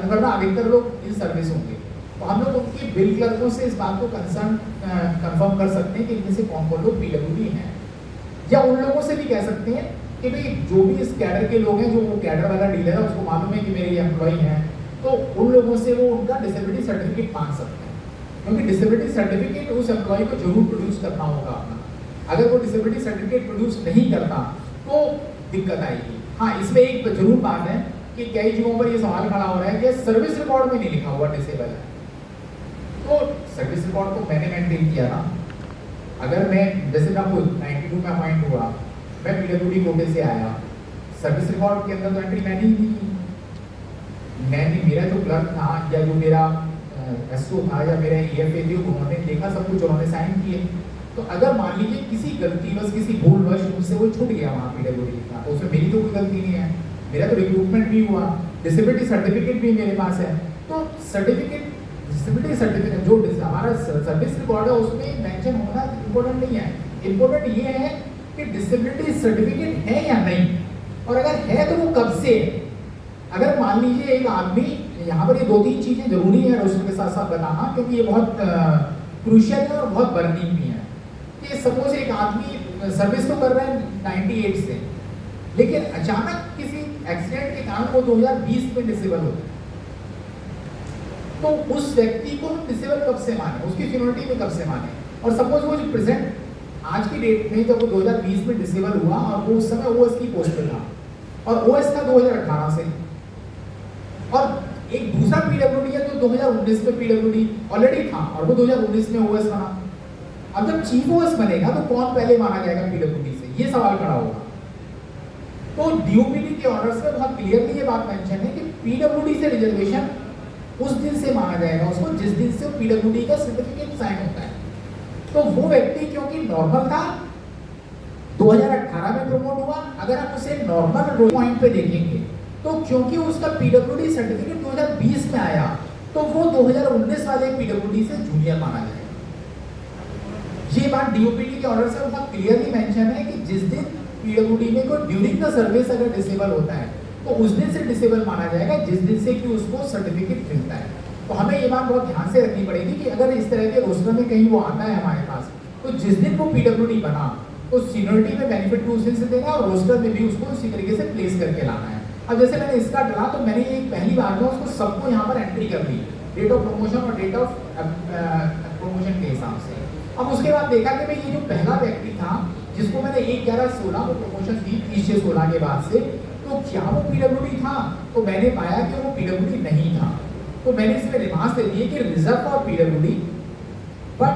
वरना अधिकतर लोग इन सर्विस होंगे, तो हम लोग उनके बिल क्लर्कों से इस बात को कंफर्म कर सकते हैं कि इनमें से कौन कौन लोग पीडब्ल्यूडी हैं, या उन लोगों से भी कह सकते हैं कि भाई जो भी इस कैडर के लोग हैं, जो वो कैडर वाला डीलर है उसको मालूम है कि मेरे ये एम्प्लॉई हैं, तो उन लोगों से वो उनका डिसेबिलिटी सर्टिफिकेट मांग सकते हैं, क्योंकि डिसेबिलिटी सर्टिफिकेट उस एम्प्लॉय को जरूर प्रोड्यूस करना होगा अपना। अगर वो डिसेबिलिटी सर्टिफिकेट प्रोड्यूस नहीं करता तो दिक्कत आएगी। हाँ, इसमें एक जरूर बात है कि कई जगहों पर ये सवाल खड़ा हो रहा है कि सर्विस रिकॉर्ड में नहीं लिखा हुआ डिसेबल है, तो सर्विस रिकॉर्ड तो मैंने मेंटेन किया था। अगर मैं जैसे मैं खुद 92 में अपॉइंट हुआ, मैं पीडब्ल्यूडी कोटे से आया, सर्विस रिकॉर्ड के अंदर तो एंट्री मैंने ही की, मैंने मेरा जो क्लर्क था या जो मेरा एसओ था या मेरे ईएफए थे उन्होंने देखा सब कुछ, उन्होंने साइन किए। तो अगर मान लीजिए किसी गलतीवश किसी भूलवश मुझसे वो छूट गया वहाँ पीडब्ल्यूडी का, तो उसमें मेरी तो कोई गलती नहीं है, मेरा तो रिक्रूटमेंट भी हुआ, डिसेबिलिटी सर्टिफिकेट भी मेरे पास है। तो सर्टिफिकेट डिसेबिलिटी सर्टिफिकेट जो हमारा सर्विस रिकॉर्ड है उसमें मेंशन होना इम्पोर्टेंट नहीं है, इम्पोर्टेंट ये है कि डिसेबिलिटी सर्टिफिकेट है या नहीं, और अगर है तो वो कब से है। अगर मान लीजिए एक आदमी यहाँ पर ये 2-3 चीज़ें जरूरी है रोस्टर के साथ साथ बताना, क्योंकि ये बहुत क्रूशियल है और बहुत बर्निंग भी है। कि सपोज एक आदमी सर्विस तो कर रहा है 98 से, लेकिन अचानक किसी एक्सीडेंट के कारण वो 2020 में डिसेबल होता है, तो उस व्यक्ति को हम डिसेबल कब से माने, उसकी सीनियरिटी में कब से माने। और सपोज वो जो प्रेजेंट आज की डेट में जब वो 2020 में डिसेबल हुआ और वो उस समय ओएस की पोस्ट पे था और ओएस था 2018 से, और एक दूसरा पीडब्ल्यूडी है जो 2019 में पीडब्ल्यूडी ऑलरेडी था और वो 2019 में ओएस बना। अब जब चीफ ओएस बनेगा तो कौन पहले माना जाएगा पीडब्ल्यूडी से, ये सवाल खड़ा होगा। तो डीओपीडी के ऑर्डर्स में बहुत क्लियरली ये बात मेंशन है कि पीडब्ल्यूडी से रिजर्वेशन उस दिन से माना जाएगा उसको जिस दिन से पीडब्ल्यूडी का सर्टिफिकेट साइन होता है। तो वो व्यक्ति क्योंकि नॉर्मल था 2018 में प्रमोट हुआ, अगर हम उसे नॉर्मल पॉइंट पे देखेंगे तो क्योंकि उसका पीडब्ल्यूडी सर्टिफिकेट 2020 में आया तो वो 2019 वाले पीडब्ल्यूडी से जूनियर माना जाएगा। ये बात डीओपीडी के ऑर्डर से बहुत क्लियरली मेंशन है कि जिस दिन पीडब्ल्यूडी में कोई ड्यूरिंग द सर्विस अगर डिसेबल होता है तो उस दिन से डिसेबल माना जाएगा जिस दिन से कि उसको सर्टिफिकेट मिलता है। तो हमें ये बात बहुत ध्यान से रखनी पड़ेगी कि अगर इस तरह के रोस्टर में कहीं वो आता है हमारे पास, तो जिस दिन वो पीडब्ल्यूडी बना तो सीनियरिटी में बेनिफिट उस दिन से देना और रोस्टर में भी उसको उसी तरीके से प्लेस करके लाना है। अब जैसे मैंने इसका डाला तो मैंने ये पहली बार में उसको सबको यहाँ पर एंट्री कर दी, डेट ऑफ प्रमोशन और डेट ऑफ प्रमोशन के हिसाब से। अब उसके बाद देखा कि भाई ये जो पहला व्यक्ति था जिसको मैंने 1/11/16 को प्रमोशन दी 30/16 के बाद से, तो क्या वो पीडब्ल्यूडी था? तो मैंने पाया कि वो पीडब्ल्यूडी नहीं था। तो मैंने इसमें रिमार्क्स दे दिए कि reserve for PWD but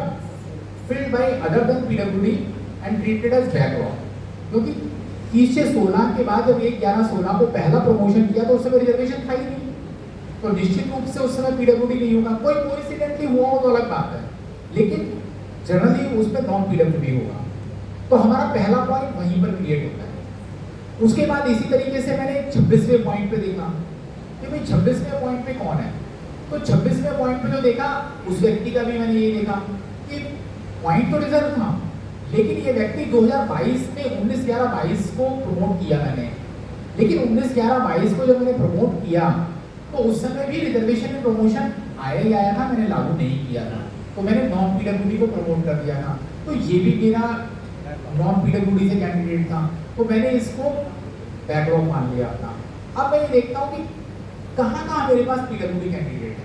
filled by other than PWD and treated as backlog. क्योंकि 30/16 के बाद जब 1/11/16 को पहला प्रमोशन किया तो उस समय रिजर्वेशन था ही नहीं, तो निश्चित रूप से उस समय पीडब्ल्यूडी नहीं होगा। कोई कोइंसिडेंटली हुआ हो तो अलग बात है, लेकिन जनरली उसमें नॉन पीडब्ल्यूडी होगा। तो हमारा पहला पॉइंट वहीं पर क्रिएट होता है। उसके बाद इसी तरीके से मैंने 26वें पॉइंट पे देखा कि भाई 26वें पॉइंट पे कौन है। तो 26वें पॉइंट पे जो देखा उस व्यक्ति का भी मैंने ये देखा कि पॉइंट तो रिजर्व था, लेकिन ये व्यक्ति 2022 में 19/11/22 को प्रमोट किया मैंने, लेकिन 19/11/22 को जब मैंने प्रमोट किया तो उस समय भी रिजर्वेशन में प्रमोशन आया ही आया था, मैंने लागू नहीं किया था, तो मैंने नॉन पीडब्ल्यूडी को प्रमोट कर दिया था। तो ये भी मेरा नॉन पीडब्ल्यूडी से कैंडिडेट था, तो मैंने इसको बैकलॉग मान लिया था। अब मैं ये देखता हूँ कि कहाँ मेरे पास पीडब्ल्यूडी कैंडिडेट है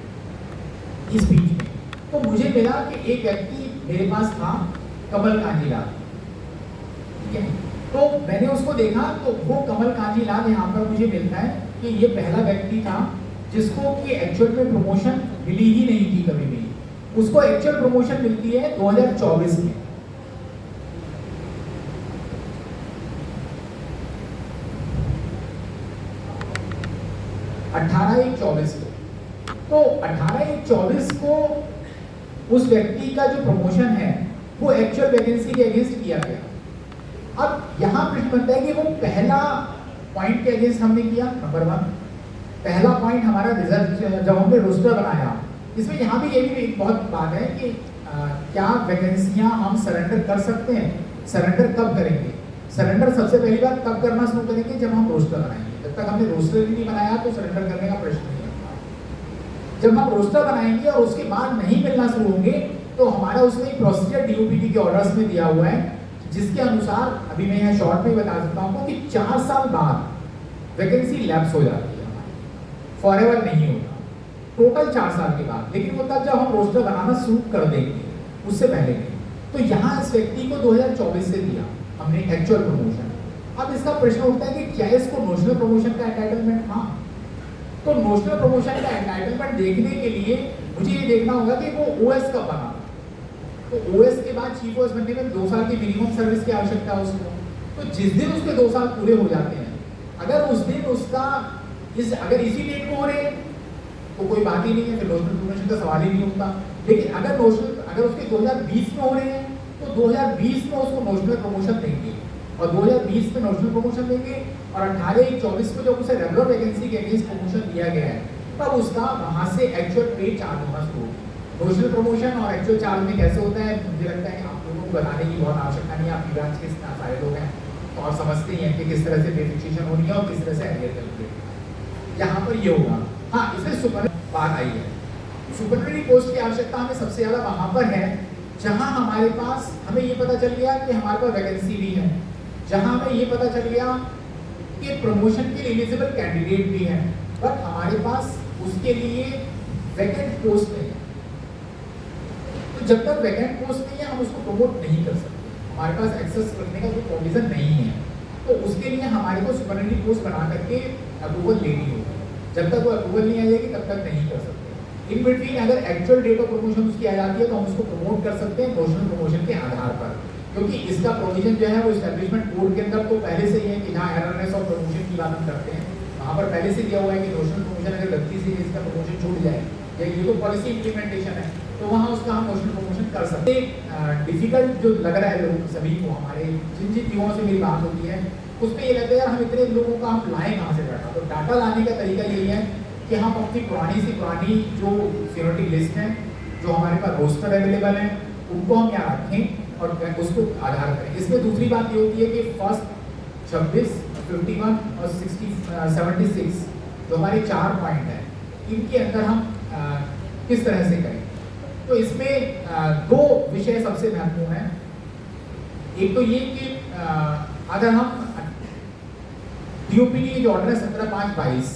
इस बीच में। तो मुझे मिला कि एक व्यक्ति मेरे पास था कमल कांजीलाल, ठीक है। तो मैंने उसको देखा तो वो कमल कांजीलाल यहाँ पर मुझे मिलता है कि ये पहला व्यक्ति था जिसको कि एक्चुअल में प्रमोशन मिली ही नहीं थी कभी भी। उसको एक्चुअल प्रमोशन मिलती है 2024 में। तो 18/1/24 को उस व्यक्ति का जो प्रमोशन है वो एक्चुअल वैकेंसी के अगेंस्ट किया गया। अब यहाँ प्रश्न बनता है कि वो पहला पॉइंट के अगेंस्ट हमने किया, नंबर 1 पहला पॉइंट हमारा रिजर्व जब हमने रोस्टर बनाया। इसमें यहाँ भी ये भी एक बहुत बात है कि क्या वैकेंसियाँ हम सरेंडर कर सकते हैं, सरेंडर कब करेंगे। सरेंडर सबसे पहली बात तब करना शुरू करेंगे जब हम रोस्टर बनाएंगे। जब तक हमने रोस्टर ही नहीं बनाया तो सरेंडर करने का प्रश्न नहीं है। जब हम रोस्टर बनाएंगे और उसके बाद नहीं मिलना शुरू होंगे तो हमारा उसमें एक प्रोसीजर डीओपीडी के ऑर्डर्स में दिया हुआ है, जिसके अनुसार अभी मैं यहाँ शॉर्ट में बता सकता हूँ कि 4 साल बाद वैकेंसी लैप्स हो जाती है हमारी, फॉरएवर नहीं होता, टोटल 4 साल के बाद। लेकिन वो तब जब हम रोस्टर बनाना शुरू कर देंगे, उससे पहले नहीं। तो यहाँ इस व्यक्ति को 2024 से दिया हमने एक्चुअल प्रमोशन। अब इसका प्रश्न उठता है कि क्या इसको नोशनल प्रमोशन का एंटाइटलमेंट था। तो नोशनल प्रमोशन का एंटाइटलमेंट देखने के लिए मुझे ये देखना होगा कि वो ओएस कब बना। तो ओएस के बाद चीफ ओएस बनने में 2 साल की मिनिमम सर्विस की आवश्यकता है उसको। तो जिस दिन उसके 2 साल पूरे हो जाते हैं, अगर उस दिन उसका अगर इसी डेट को हो रहे हैं तो कोई बात ही नहीं है, फिर नोशनल प्रमोशन का सवाल ही नहीं उठता। लेकिन अगर उसके 2020 में हो रहे हैं तो 2020 में उसको नोशनल प्रमोशन देंगे और 2020 में नोशनल प्रमोशन देंगे और 18/1/24 को जब उसे रेगुलर वैकेंसी के अगेंस्ट प्रमोशन दिया गया है तब उसका वहां से एक्चुअल पे चार्ज होना शुरू होगा। नोशनल प्रमोशन और एक्चुअल चार्ज में कैसे होता है मुझे लगता है कि आप लोगों को बताने की बहुत आवश्यकता नहीं है। आपकी ब्रांच के इतना सारे लोग हैं तो और समझते ही हैं कि किस तरह से पे फिक्सेशन होनी है और किस तरह से एरियर कैलकुलेट। यहाँ पर ये होगा हाँ, इसमें सुपर बात आई है। सुपरनरी पोस्ट की आवश्यकता हमें सबसे ज़्यादा वहाँ पर है जहाँ हमारे पास हमें ये पता चल गया कि हमारे पास वैकेंसी भी है, जहाँ हमें ये पता चल गया कि प्रमोशन के लिए एलिजिबल कैंडिडेट भी है, बट हमारे पास उसके लिए वैकेंट पोस्ट नहीं है। तो जब तक वैकेंट पोस्ट नहीं है हम उसको प्रमोट नहीं कर सकते, हमारे पास एक्सेस करने का कोई प्रोविजन नहीं है। तो उसके लिए हमारे को सुपरनरी पोस्ट बना करके अप्रूवल लेनी होगी। जब तक वो अप्रूवल नहीं आ जाएगी तब तक नहीं कर सकते। इन बिटवीन अगर एक्चुअल डेट ऑफ प्रमोशन उसकी आ जाती है तो हम उसको प्रमोट कर सकते हैं नोशनल प्रमोशन के आधार पर, क्योंकि इसका प्रोविजन जो है वो एस्टैब्लिशमेंट कोड के अंदर तो पहले से ही है कि जहाँ एररनेस ऑफ प्रमोशन की बात हम करते हैं वहाँ पर पहले से दिया हुआ है कि नोशनल प्रमोशन अगर गलती से इसका प्रमोशन छूट जाए या ये तो पॉलिसी इंप्लीमेंटेशन है तो वहाँ उसका हम नोशनल प्रमोशन कर सकते हैं। डिफिकल्ट जो लग रहा है लोग सभी को, हमारे जिन जिन युवाओं से मेरी बात होती है उसमें ये लगता है यार हम इतने लोगों का हम लाएँ कहाँ से डाटा। तो डाटा लाने का तरीका यही है कि हम अपनी पुरानी से पुरानी जो सीनियरिटी लिस्ट है, जो हमारे पास रोस्टर अवेलेबल है, उनको हम यहाँ रखें और उसको आधार करें। इसमें दूसरी बात ये होती है कि फर्स्ट 26, 51 और 76 जो हमारे 4 पॉइंट हैं इनके अंदर हम किस तरह से करें। तो इसमें 2 विषय सबसे महत्वपूर्ण हैं। एक तो ये कि अगर हम डीओपी की जो ऑर्डर है 17/5/22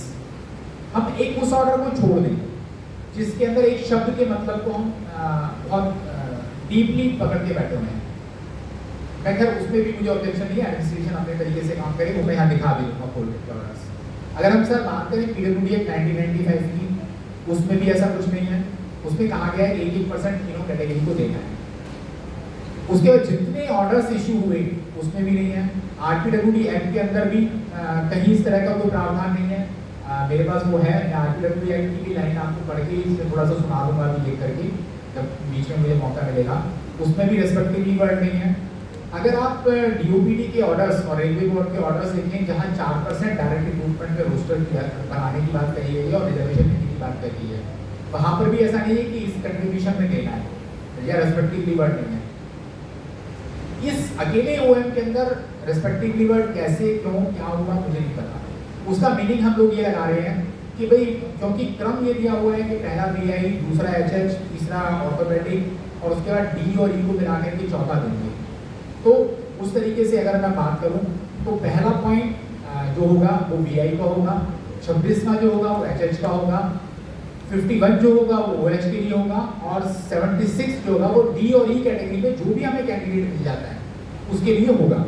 हम एक उस ऑर्डर को छोड़ दें जिसके अंदर एक शब्द के मतलब को हम बहुत डीपली पकड़ के बैठे हुए हैं। मैं खैर उसमें भी मुझे ऑब्जेक्शन नहीं है, एडमिनिस्ट्रेशन अपने तरीके से काम करे, वो मैं यहाँ दिखा भी दूंगा खोल के ऑर्डर्स। अगर हम सर बात करें पीडब्ल्यूडी एक्ट 1995 की, उसमें भी ऐसा कुछ नहीं है। उसमें कहा गया है 1% तीनों कैटेगरी को देना है। उसके बाद जितने ऑर्डर्स इशू हुए उसमें भी नहीं है। आरपीडब्ल्यूडी एक्ट के अंदर भी कहीं इस तरह का कोई प्रावधान नहीं है। मेरे पास वो है, आरपीडब्ल्यूडी एक्ट की भी लाइन आपको पढ़ के इसमें थोड़ा सा सुना दूंगा अभी देख करके जब बीच में मुझे मौका मिलेगा। उसमें भी रेस्पेक्टिवली वर्ड नहीं है। अगर आप डीओपीडी के ऑर्डर्स और रेलवे बोर्ड के ऑर्डर्स देखें जहाँ 4% डायरेक्ट रिक्रूटमेंट में रोस्टर बनाने की बात कही गई है और रिजर्वेशन देने की बात कही है, वहाँ पर भी ऐसा नहीं है कि इस कंट्रीब्यूशन में देना है या रेस्पेक्टिवली वर्ड नहीं है। इस अकेले ओएम के अंदर रेस्पेक्टिवली वर्ड कैसे, क्यों, क्या हुआ मुझे नहीं पता। उसका मीनिंग हम लोग ये लगा रहे हैं कि भाई क्योंकि क्रम ये दिया हुआ है कि पहला बीआई, दूसरा एचएच, तीसरा ऑर्थोपेडिक और उसके बाद डी और ई को मिला करके चौथा देंगे। तो उस तरीके से अगर मैं बात करूं तो पहला पॉइंट जो होगा वो बीआई का होगा, 26वां जो होगा वो एचएच का होगा, 51 जो होगा वो ओएच के लिए होगा और 76 जो होगा वो डी और ई कैटेगरी में जो भी हमें कैंडिडेट मिल जाता है उसके लिए होगा।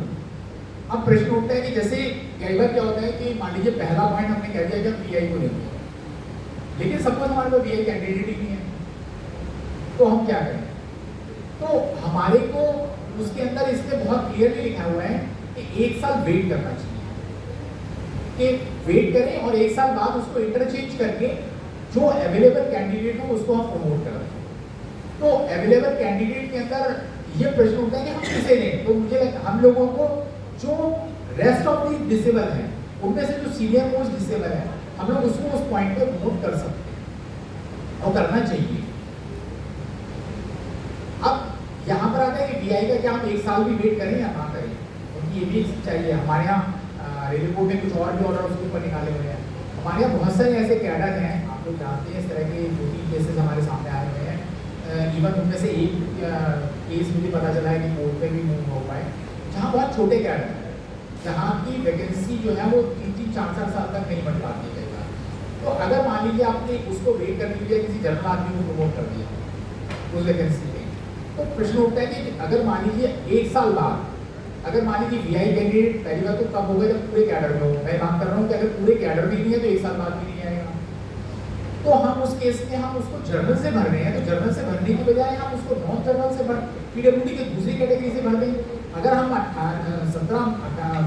अब प्रश्न उठता है कि जैसे कई बार क्या होता है कि मान लीजिए पहला पॉइंट हमने कह दिया कि हम बीआई को लेंगे, लेकिन सपोज हमारे पास बीआई कैंडिडेट ही नहीं है, तो हम क्या करें? तो हमारे को उसके अंदर इसमें बहुत क्लियरली लिखा हुआ है कि 1 साल वेट करना चाहिए, कि वेट करें और 1 साल बाद उसको इंटरचेंज करके जो अवेलेबल कैंडिडेट हो उसको हम प्रमोट कर रहे हैं। तो अवेलेबल कैंडिडेट के अंदर ये प्रश्न उठता है कि हम किसे दें? तो मुझे लगता है हम लोगों को जो रेस्ट ऑफ द डिसेबल है उनमें से जो सीनियर मोस्ट डिसेबल है हम लोग उसको उस पॉइंट पे प्रमोट कर सकते हैं और करना चाहिए। अब यहाँ पर आता है कि बीआई का क्या हम 1 साल भी वेट करें या ना करें, क्योंकि ये भी चाहिए। हमारे यहाँ रेलवे बोर्ड ने कुछ और भी ऑर्डर उसके ऊपर निकाले हुए हैं। हमारे यहाँ बहुत सारे ऐसे कैडर हैं, आप लोग जानते हैं, इस तरह के 2-3 केसेस हमारे सामने आए हुए हैं। इवन उनमें से एक केस मुझे पता चला है कि कोर्ट पे भी मूव हो पाए, जहाँ बहुत छोटे कैडर हैं, जहाँ की वैकेंसी जो है वो 3-3, 4-4 साल तक नहीं बन पाती कई बार। तो अगर मान लीजिए आपने उसको वेट करने के लिए किसी जनरल आदमी को प्रमोट कर दिया उस वैकेंसी पे, तो प्रश्न उठता है कि अगर मान लीजिए 1 साल बाद अगर मान लीजिए वीआई कैंडिडेट पहली बार तो कब होगा जब पूरे कैडर में हो। मैं बात कर रहा हूँ कि अगर पूरे कैडर में नहीं है तो 1 साल बाद भी नहीं आएगा। तो हम उस केस में हम उसको जर्नल से भर रहे हैं, तो जर्नल से भरने की बजाय हम उसको नॉन जर्नल से भर पीडब्ल्यूडी की दूसरी कैटेगरी से भर दें। अगर हम 17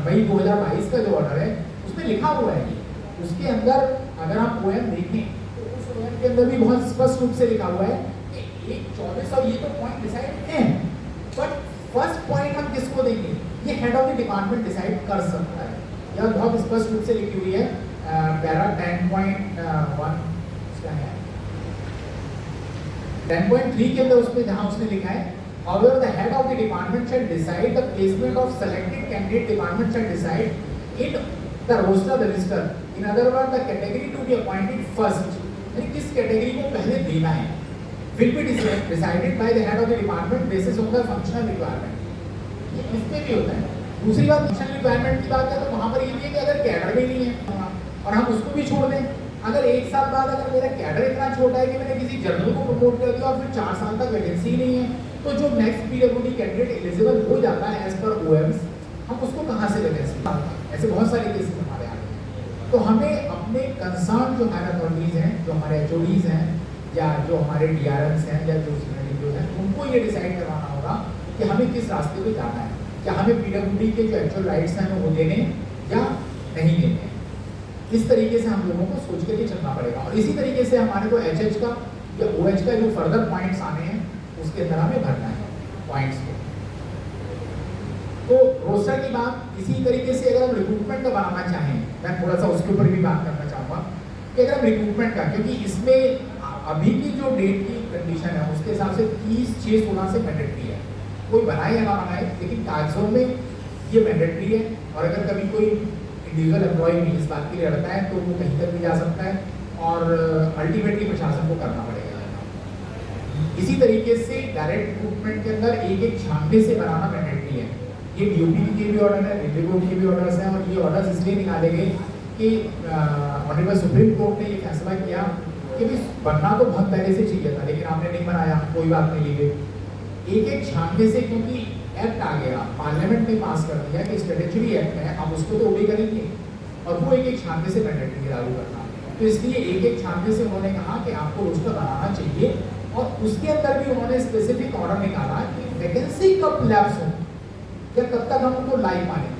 मई 2022 का जो ऑर्डर है उसमें लिखा हुआ है कि उसके अंदर अगर हम ओएम देखें तो उस ओएम के अंदर भी बहुत स्पष्ट रूप से लिखा हुआ है कि 1/24 और ये तो पॉइंट डिसाइड है, बट फर्स्ट पॉइंट हम किसको देंगे ये head of the department decide कर सकता है। यह बहुत स्पष्ट रूप से लिखी हुई है पैरा 10.1 है 10.3 के अंदर उसमें जहां उसने लिखा है however the head of the department shall decide the placement of selected candidate department shall decide in the roster register in other word the category to be appointed first, यानी किस कैटेगरी को पहले देना है, will be decided by the head of the department basis on the functional requirement. ये इसमें भी होता है। दूसरी बात फंक्शनल रिक्वायरमेंट की बात है तो वहाँ पर ये भी है कि अगर कैडर भी नहीं है और हम उसको भी छोड़ दें, अगर एक साल बाद अगर मेरा कैडर इतना छोटा है कि मैंने किसी जनरल को प्रमोट कर दिया और फिर 4 साल तक वैकेंसी नहीं है, तो जो नेक्स्ट पीडब्ल्यूडी कैंडिडेट एलिजिबल हो जाता है एज पर ओएम्स, हम उसको कहाँ से वैकेंसी पाते हैं? ऐसे बहुत सारे केसेस हमारे यहाँ हैं। तो हमें अपने कंसर्न जो हायर अथॉरिटीज हैं, जो हमारे एचओडीज हैं या जो हमारे डीआरएम्स हैं या जो सीनियर हैं, उनको ये डिसाइड करवाना होगा कि हमें किस रास्ते पे जाना है, क्या हमें पीडब्ल्यूडी के जो एक्चुअल राइट्स हैं वो देने या नहीं देने। इस तरीके से हम लोगों को सोच करके चलना पड़ेगा और इसी तरीके से हमारे को एचएच का या ओएच का जो फर्दर पॉइंट्स आने हैं उसके अंदर हमें भरना है पॉइंट्स को। तो रोस्टर की बात इसी तरीके से अगर हम रिक्रूटमेंट का बनाना चाहें, मैं थोड़ा सा उसके ऊपर भी बात करना चाहूँगा कि अगर हम रिक्रूटमेंट का, क्योंकि इसमें अभी की जो डेट की कंडीशन है उसके हिसाब से 30/6/16 से मैंडेटरी है, कोई बनाए या ना बनाए, लेकिन कागजों में ये मैंडेटरी है। और अगर कभी कोई इंडिविजुअल एम्प्लॉय भी इस बात के लिए लड़ता है तो वो कहीं तक भी जा सकता है और अल्टीमेटली प्रशासन को करना पड़ेगा। इसी तरीके से डायरेक्ट रिक्रूटमेंट के अंदर एक छानबे से बनाना मैंडेटरी है। ये डीओपी के भी ऑर्डर है, रेलवे बोर्ड के भी ऑर्डर्स हैं और ये ऑर्डर्स इसलिए निकाले गए कि ऑनरेबल सुप्रीम कोर्ट ने ये फैसला किया कि भी बनना तो बहुत पहले से चाहिए था लेकिन आपने नहीं बनाया, कोई बात नहीं लीजिए। एक छानबे से क्योंकि एक्ट आ गया, पार्लियामेंट ने पास कर दिया कि स्टैट्यूटरी एक्ट है, हम उसको तो ओबे करेंगे और वो एक छानबे से मैंडेटरी लागू करना। तो इसलिए एक छानबे से उन्होंने कहा कि आपको रोस्टर बनाना चाहिए और उसके अंदर भी उन्होंने स्पेसिफिक ऑर्डर निकाला कि वैकेंसी कब लैप्स हो या कब तक हम उनको लाइव मानेंगे।